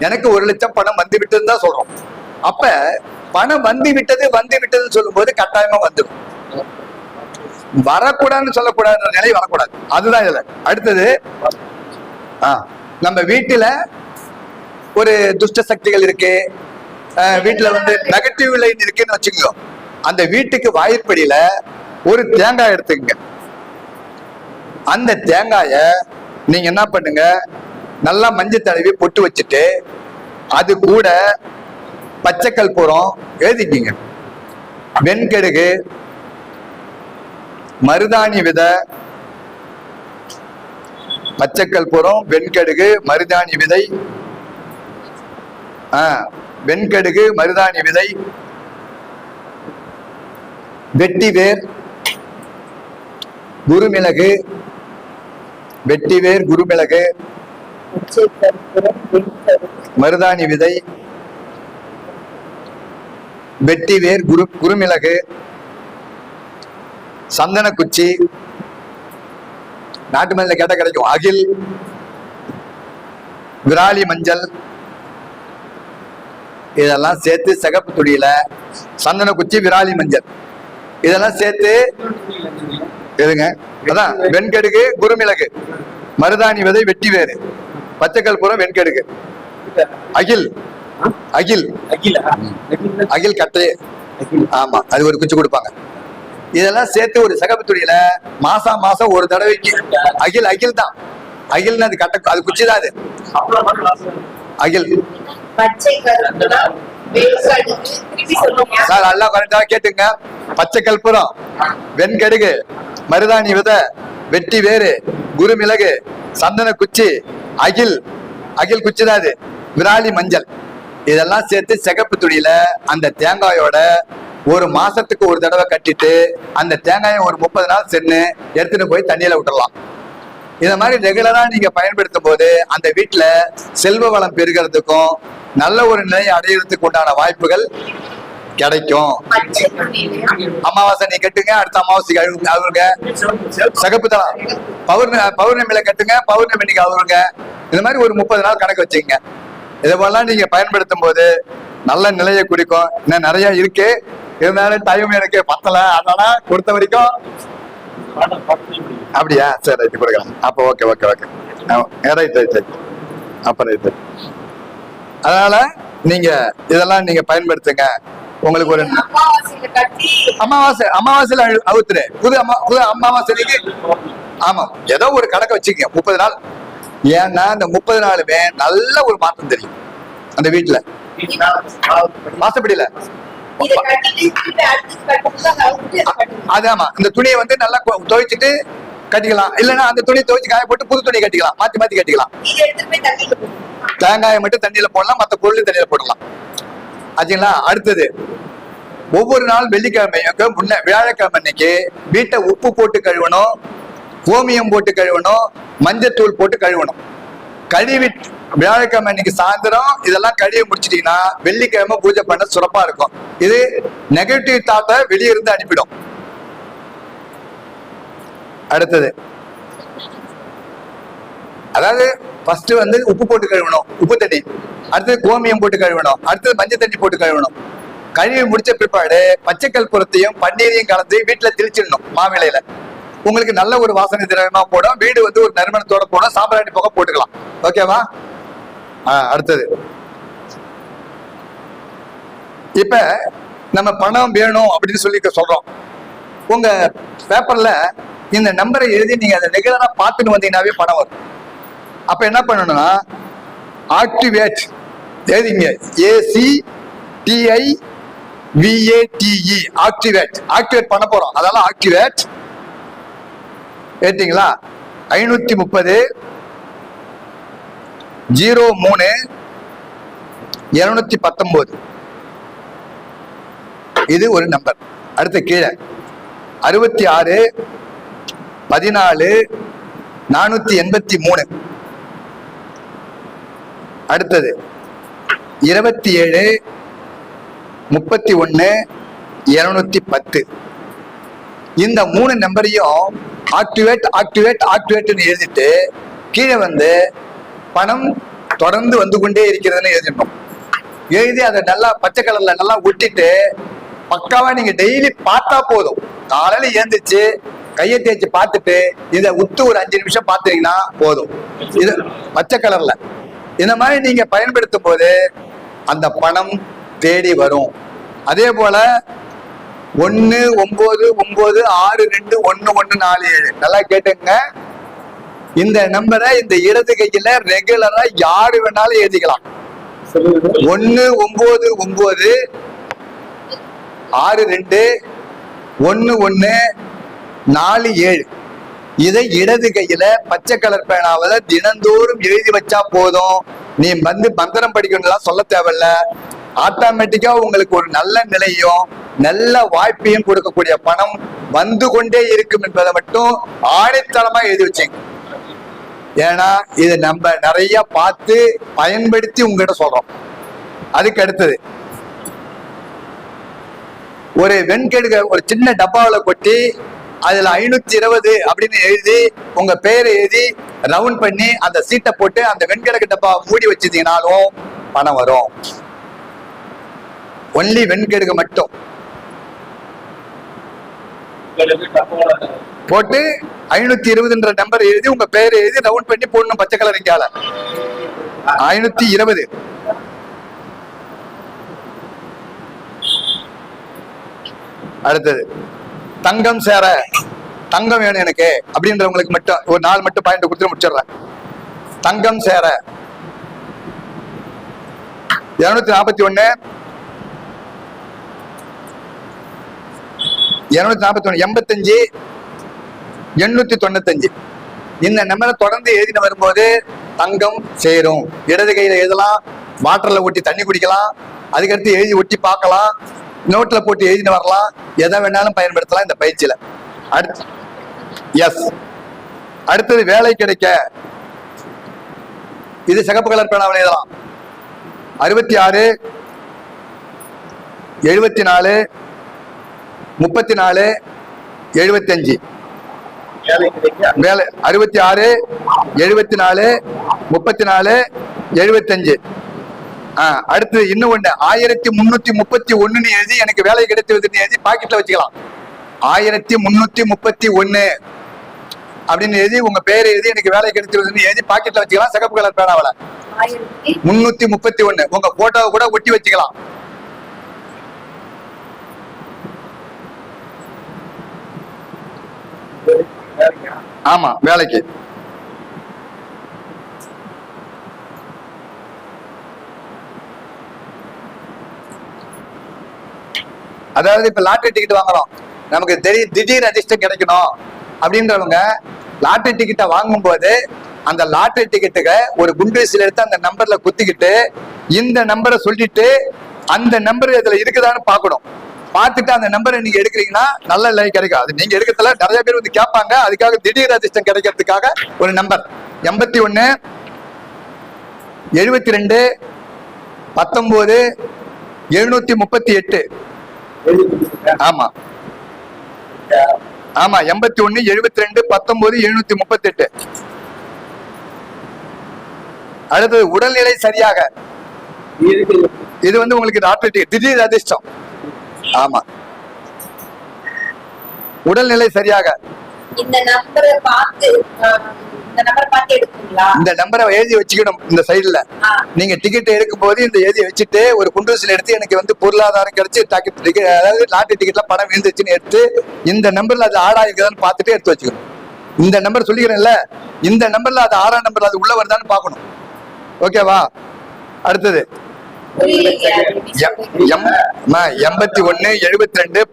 எனக்கு 1 லட்சம் பணம் வந்து விட்டதுன்னு தான் சொல்றோம். அப்ப பணம் வந்து விட்டதுன்னு சொல்லும் போது கட்டாயமா வந்துடும். வரக்கூடாதுன்னு சொல்லக்கூடாதுன்ற நிலை வரக்கூடாது. அதுதான் இதுல. அடுத்தது, நம்ம வீட்டுல ஒரு துஷ்ட சக்திகள் இருக்கு, வீட்டுல வந்து நெகட்டிவ் லைன் இருக்குன்னு வச்சுக்கோ. அந்த வீட்டுக்கு வாயிற்படியில ஒரு தேங்காய் எடுத்துக்கங்க. அந்த தேங்காய நீங்க என்ன பண்ணுங்க, நல்லா மஞ்சள் தடவி பொட்டு வச்சுட்டு அது கூட பச்சை கற்பூரம் எழுதிக்கிங்க. வெண்கடுகு, மருதாணி விதை, பச்சை கற்பூரம், வெண்கடுகு, மருதாணி விதை, வெண்கடுகு, மருதாணி விதை, வெட்டிவேர், குருமிளகு, வெட்டிவேர், குருமிளகு, மருதாணி விதை, வெட்டிவேர், குருமிளகு, சந்தன குச்சி, நாட்டு மல்லில கேட்டா கிடைக்கும், அகில், விராலி மஞ்சள், இதெல்லாம் சேர்த்து சிகப்பு துணியில, சந்தன குச்சி, விராலி மஞ்சள் இதெல்லாம் சேர்த்து எதுங்க, அதான் வெண்கடுகு, குருமிளகு, மருதாணி விதை, வெட்டி வேறு, பச்சை கற்பூரம், வெண்கடுகு, அகில், அகில் அகில் கட்டை, ஆமா அது ஒரு குச்சி கொடுப்பாங்க. இதெல்லாம் சேர்த்து ஒரு சிகப்பு துணியில மாசம் ஒரு தடவைக்கு, அகில் அகில் தான், அகில்னு அது கட்ட, அது குச்சி தான் அது அகில். சார் நல்லா கரெக்டா கேட்டுங்க. பச்சை கற்பூரம், வெண்கடுகு, மருதாணி விதை, வெட்டி வேறு, குருமிளகு, சந்தன குச்சி, அகில், அகில் குச்சி தான் அது, விராலி மஞ்சள் இதெல்லாம் சேர்த்து சிகப்பு துணியில அந்த தேங்காயோட ஒரு மாசத்துக்கு ஒரு தடவை கட்டிட்டு அந்த தேங்காயை ஒரு 30 நாள் சென்னு எடுத்துட்டு போய் தண்ணியில விட்டுறலாம். இத மாதிரி ரெகுலரா நீங்க பயன்படுத்தும் போது அந்த வீட்டுல செல்வ வளம் பெருகிறதுக்கும் நல்ல ஒரு நிலையை அடையிறதுக்கு உண்டான வாய்ப்புகள் கிடைக்கும். அமாவாசை நீ கட்டுங்க, அடுத்த அமாவாசைக்கு அவருங்க. சகப்பு தளம் பௌர்ணமியில கட்டுங்க, பௌர்ணமி நீங்க அவருங்க. இந்த மாதிரி ஒரு 30 நாள் கணக்கு வச்சுக்கங்க. இதை போலாம் நீங்க பயன்படுத்தும் போது நல்ல நிலையை குறிக்கும். இன்னும் நிறைய இருக்கு, இருந்தாலும் டைம் எனக்கு பத்தல, அதனால கொடுத்த வரைக்கும். அப்படியா? சரி, ரைட்டு கொடுக்கலாம். அப்போ okay okay okay right right right அப்ப ரைட். அதனால நீங்க இதெல்லாம் நீங்க பயன்படுத்துங்க. உங்களுக்கு ஒரு அமாவாசையில அவுத்துரு, புது அமாவாசைக்கு. ஆமா, ஏதோ ஒரு கணக்கு வச்சுக்கங்க 30 நாள். ஏன்னா இந்த 30 நாளுமே நல்ல ஒரு மாற்றம் தெரியும் அந்த வீட்டுல. மாசப்படியில அது ஆமா, இந்த துணியை வந்து நல்லா துவைச்சிட்டு கட்டிக்கலாம். இல்லைன்னா அந்த துணி துவைச்சு காய போட்டு புது துணி கட்டிக்கலாம், மாத்தி மாத்தி கட்டிக்கலாம். தேங்காயை மட்டும் தண்ணியில போடலாம், மற்ற பொருள் தண்ணியில போடலாம். ஆச்சுங்களா? அடுத்தது, ஒவ்வொரு நாள் வெள்ளிக்கிழமைக்கு முன்ன வியாழக்கிழமை அன்னைக்கு வீட்டை உப்பு போட்டு கழுவணும், கோமியம் போட்டு கழுவணும், மஞ்சத்தூள் போட்டு கழுவணும். கழுவி வியாழக்கிழமை அன்னைக்கு சாயந்தரம் இதெல்லாம் கழுவி முடிச்சிட்டீங்கன்னா வெள்ளிக்கிழமை பூஜை பண்ண சிறப்பா இருக்கும். இது நெகட்டிவ் தாட்டை வெளியிருந்து அனுப்பிடும். அடுத்தது, அதாவது ஃபர்ஸ்ட் வந்து உப்பு போட்டு கழுவணும், உப்பு தண்ணி. அடுத்தது கோமியம் போட்டு கழுவணும், அடுத்தது மஞ்சள் தண்ணி போட்டு கழுவணும். கழுவி முடிச்ச பிற்பாடு பச்சை கற்பூரத்தையும் பன்னீரையும் கலந்து வீட்டுல தெளிச்சிடணும் மாவிலையில. உங்களுக்கு நல்ல ஒரு வாசனை திரவியமா போடும், வீடு வந்து ஒரு நறுமணத்தோட போடும், சாம்பிராணி போக போட்டுக்கலாம். ஓகேவா? அடுத்தது, இப்ப நம்ம பணம் வேணும் அப்படின்னு சொல்லி சொல்றோம். உங்க பேப்பர்ல இந்த நம்பரை எழுதி நீங்க அதை ரெகுலரா பார்த்துட்டு வந்தீங்கன்னாவே பணம் வரும். அப்ப என்ன பண்ணணும்னா ஆக்டிவேட் எழுதிங்க, ACTIVATE ஆக்டிவேட். ஆக்டிவேட் பண்ண போறோம், அதெல்லாம் ஆக்டிவேட் ஏட்டீங்களா? 530 03 219 இது ஒரு நம்பர். அடுத்த கீழே 66 14 483. அடுத்தது 27 31 210. இந்த 3 நம்பரையும் ஆக்டிவேட் ஆக்டிவேட் ஆக்டிவேட்னு எழுதிட்டு கீழே வந்து பணம் தொடர்ந்து வந்து கொண்டே இருக்கிறதுன்னு எழுதிடணும். எழுதி அதை நல்லா பச்சை கலர்ல நல்லா ஒட்டிட்டு பக்காவா நீங்க டெய்லி பார்த்தா போதும். காலையில எழுந்திரிச்சு கையை தேய்ச்சி பார்த்துட்டு இதை உத்து ஒரு 5 நிமிஷம் பார்த்தீங்கன்னா போதும். இது பச்சை கலர்ல. இந்த மாதிரி நீங்க பயன்படுத்தும் போது அந்த பணம் தேடி வரும். அதே போல 19962147 நல்லா கேட்டுங்க. இந்த நம்பரை இந்த இடது கையில ரெகுலரா யாரு வேணாலும் எழுதிக்கலாம். 19962147. இதை இடது கையில பச்சை கலர் பேனாவில தினந்தோறும் எழுதி வச்சா போதும். நீ வந்து மந்திரம் படிக்கணும்லாம் சொல்ல தேவையில்ல. ஆட்டோமேட்டிக்கா உங்களுக்கு ஒரு நல்ல நிலையும் நல்ல வாய்ப்பையும் கொடுக்கக்கூடிய பணம் வந்து கொண்டே இருக்கும் என்பதை மட்டும் ஆணித்தரமா எழுதி வச்சீங்க. ஏன்னா இது நம்ம நிறைய பார்த்து பயன்படுத்தி உங்ககிட்ட சொல்றோம். அதுக்கு அடுத்தது, ஒரு வெண்கடுக ஒரு சின்ன டப்பாவில் கொட்டி அதுல 520 அப்படின்னு எழுதி உங்க பெயரை எழுதி ரவுண்ட் பண்ணி அந்த சீட்டை போட்டு அந்த வெண்கடுகு டப்பா மூடி வச்சிருந்தீங்கனாலும் பணம் வரும். ஒன்லி வெண்கடுகு மட்டும் போட்டு 520 நம்பர் எழுதி உங்க பெயரை எழுதி ரவுண்ட் பண்ணி போடணும். பச்சை கலர் இங்கால 520. அடுத்தது, தங்கம் சேர, தங்கம் வேணும் எனக்கு அப்படின்றவங்களுக்கு மட்டும் ஒரு 4 மட்டும் பாயிண்ட் கொடுத்து முடிச்சிடுறேன். தங்கம் சேர 241 85 895. இந்த நம்பரை தொடர்ந்து எழுதின வரும்போது தங்கம் சேரும். இடது கையில எழுதலாம், வாட்டர்ல ஒட்டி தண்ணி குடிக்கலாம், அதுக்கடுத்து எழுதி ஒட்டி பார்க்கலாம். நோட்ல போட்டு எழுதிட்டு வரலாம், எதை வேணாலும் பயன்படுத்தலாம் இந்த பயிற்சியில. அடுத்து எஸ், அடுத்தது வேலை கிடைக்க. இது சிகப்பு கலர் பேனாவில் எழுதலாம். 66 74 34 75. வேலை 66 74 34 75. அடுத்து இன்னும் ஒண்ணு 1331 எழுதி எனக்கு வேலை கிடைத்ததுன்னு எழுதி பாக்கெட்ல வச்சுக்கலாம். 1331 அப்படின்னு எழுதி உங்க பேரை எழுதி எனக்கு வேலை கிடைத்ததுன்னு எழுதி பாக்கெட்ல வச்சுக்கலாம். சிகப்பு கலர் பேனாவில 331 உங்க போட்டோவை கூட ஒட்டி வச்சுக்கலாம். ஆமா, வேலைக்கு. அதாவது இப்ப லாட்டரி டிக்கெட் வாங்குறோம், நமக்கு திடீர் அதிர்ஷ்டம் கிடைக்கணும் அப்படின்றவங்க லாட்டரி டிக்கெட்டை வாங்கும் போது அந்த லாட்டரி டிக்கெட்டுக்கு ஒரு குண்டூசில எடுத்து அந்த நம்பர்ல குத்திக்கிட்டு இந்த நம்பரை சொல்லிட்டு அந்த நம்பர் இதுல இருக்குதான்னு பாக்கணும். பார்த்துட்டு அந்த நம்பரை நீங்க எடுக்கிறீங்கன்னா நல்ல லைக் கிடைக்கும். அது நீங்க எடுக்கிறதுல நிறைய பேர் வந்து கேட்பாங்க. அதுக்காக திடீர் அதிர்ஷ்டம் கிடைக்கிறதுக்காக ஒரு நம்பர் 81 72 19 738. ஆமா ஆமா, 81 72 19 738. அடுத்தது உடல்நிலை சரியாக. இது வந்து உங்களுக்கு திடீர் அதிர்ஷ்டம். ஆமா, உடல்நிலை சரியாக. இந்த நம்பரை பார்த்து எடுக்குங்களா? இந்த நம்பரை எழுதி வச்சுக்கணும். இந்த சைடுல நீங்க டிக்கெட் எடுக்கும் போது இந்த எழுதி வச்சுட்டு ஒரு குண்டூசில எடுத்து எனக்கு வந்து பொருளாதாரம் கிடைச்சு அதாவது லாட்டரி டிக்கெட்ல பணம் விழுந்துச்சுன்னு எடுத்து இந்த நம்பர்ல அது ஆடா இருக்குதான்னு பார்த்துட்டு எடுத்து வச்சுக்கணும். இந்த நம்பர் சொல்லிக்கிறேன்ல, இந்த நம்பர்ல அது 6ஆம் நம்பர்ல அது உள்ள வருதான்னு பார்க்கணும். ஓகேவா? அடுத்தது 81 72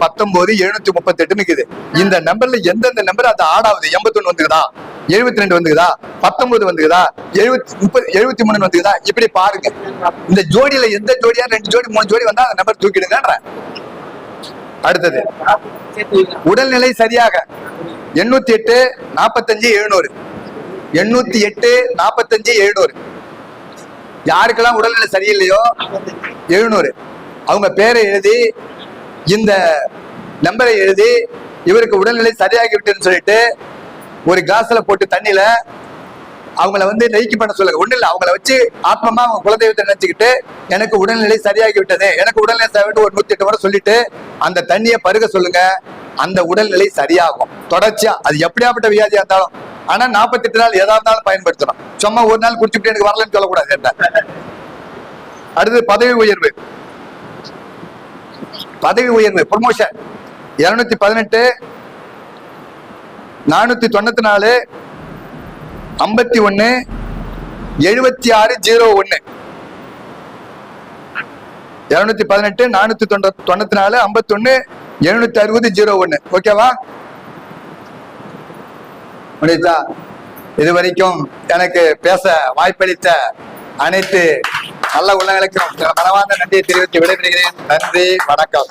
19 738 இருக்குது. இந்த நம்பர்ல எந்தெந்த நம்பர் அது ஆடாவது? 81 வந்துக்குதா, 72 வந்துக்குதா, 19 வந்துக்குதா, 73 வந்துக்குதா? இப்படி பாருங்க. இந்த ஜோடியில எந்த ஜோடியா 2 ஜோடி 3 ஜோடி வந்தா அந்த நம்பர் தூக்கிடுங்க. அடுத்தது உடல்நிலை சரியாக. 808 45 700. 808 45 700. யாருக்கெல்லாம் உடல்நிலை சரியில்லையோ 700 அவங்க பேரை எழுதி இந்த நம்பரை எழுதி இவருக்கு உடல்நிலை சரியாகி விட்டுன்னு சொல்லிட்டு ஒரு கிளாஸ்ல போட்டு தண்ணியில அவங்கள வந்து நெய்க்கு பண்ண சொல்லுங்க. ஒண்ணு இல்ல, அவங்கள வச்சு ஆத்மமா அவங்க குலதெய்வத்தை நினைச்சுக்கிட்டு எனக்கு உடல்நிலை சரியாகி விட்டது, எனக்கு உடல்நிலை சரியாகிட்டு ஒரு 108 முறை சொல்லிட்டு அந்த தண்ணியை பருக சொல்லுங்க. அந்த உடல்நிலை சரியாகும் தொடர்ச்சியா. அது எப்படியாப்பட்ட வியாதியா இருந்தாலும். ஆனா 48 நாள் எதா இருந்தாலும் பயன்படுத்தணும். சும்மா ஒரு நாள் குடிச்சுட்டு எனக்கு வரலன்னு சொல்லக்கூடாது. அடுத்து பதவி உயர்வு. பதவி உயர்வு ப்ரமோஷன் 218 494 51 76 01. 218 494 51 760 01. ஓகேவா? முடியுதா? இது வரைக்கும் எனக்கு பேச வாய்ப்பளித்த அனைத்து நல்ல உள்ளங்களுக்கும் மனமார்ந்த நன்றியை தெரிவித்து விடைபெறுகிறேன். நன்றி, வணக்கம்.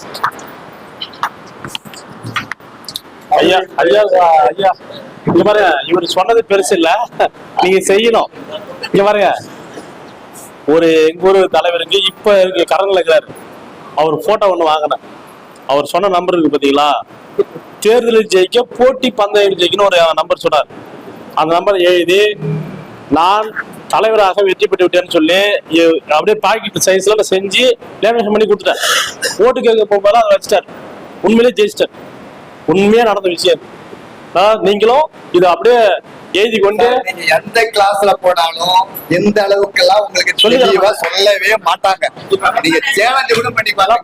ஐயா ஐயா ஐயா, இங்க பாருங்க, இவர் சொன்னது பெருசு இல்ல, நீங்க செய்யணும். இங்க பாருங்க, எங்க ஊர் தலைவருக்கு இப்ப இருக்கு கரண்ல இருக்கிறாரு, அவர் போட்டோ ஒண்ணு வாங்கினேன். அவர் சொன்ன நம்பர் இருக்கு பாத்தீங்களா, தேர்தலில் ஜெயிக்க போட்டி பந்தயம் ஜெயிக்கணும் ஒரு நம்பர் சொன்னார். அந்த நம்பர் எழுதி நான் தலைவராக வெற்றி பெற்று விட்டேன்னு சொல்லி அப்படியே பாக்கெட் சைஸ்ல செஞ்சு லேமினேஷன் பண்ணி கொடுத்துட்டேன். ஓட்டு கேட்க போகும்போது அதை வச்சுட்டார். உண்மையிலே ஜெயிச்சிட்டார். உண்மையா நடந்த விஷயம். நீங்களும் இது அப்படியே எழுதி கொண்டு நீங்க எந்த கிளாஸ்ல போனாலும் எந்த அளவுக்கு எல்லாம் உங்களுக்கு தெளிவா சொல்லவே மாட்டாங்க. நீங்க சேலஞ்சு கூட பண்ணிப்பாங்க.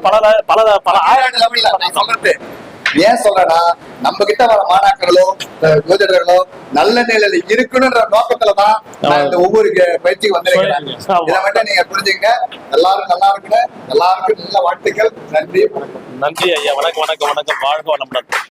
பல ஆயிரம் லெவல்ல நான் சொல்றது ஏன் சொல்றேன்னா, நம்ம கிட்ட வர மாணாக்கர்களோ ஜோதிடர்களோ நல்ல நிலையில இருக்கணும்ன்ற நோக்கத்துலதான் நான் இந்த ஒவ்வொரு பயிற்சிக்கு வந்திருக்கிறேன். இதை மட்டும் நீங்க புரிஞ்சுங்க. எல்லாரும் நல்லா இருக்கணும். எல்லாருக்கும் நல்ல வாழ்த்துக்கள். நன்றி, வணக்கம். நன்றி ஐயா. வணக்கம் வணக்கம் வணக்கம். வாழ்க வளமுடன்.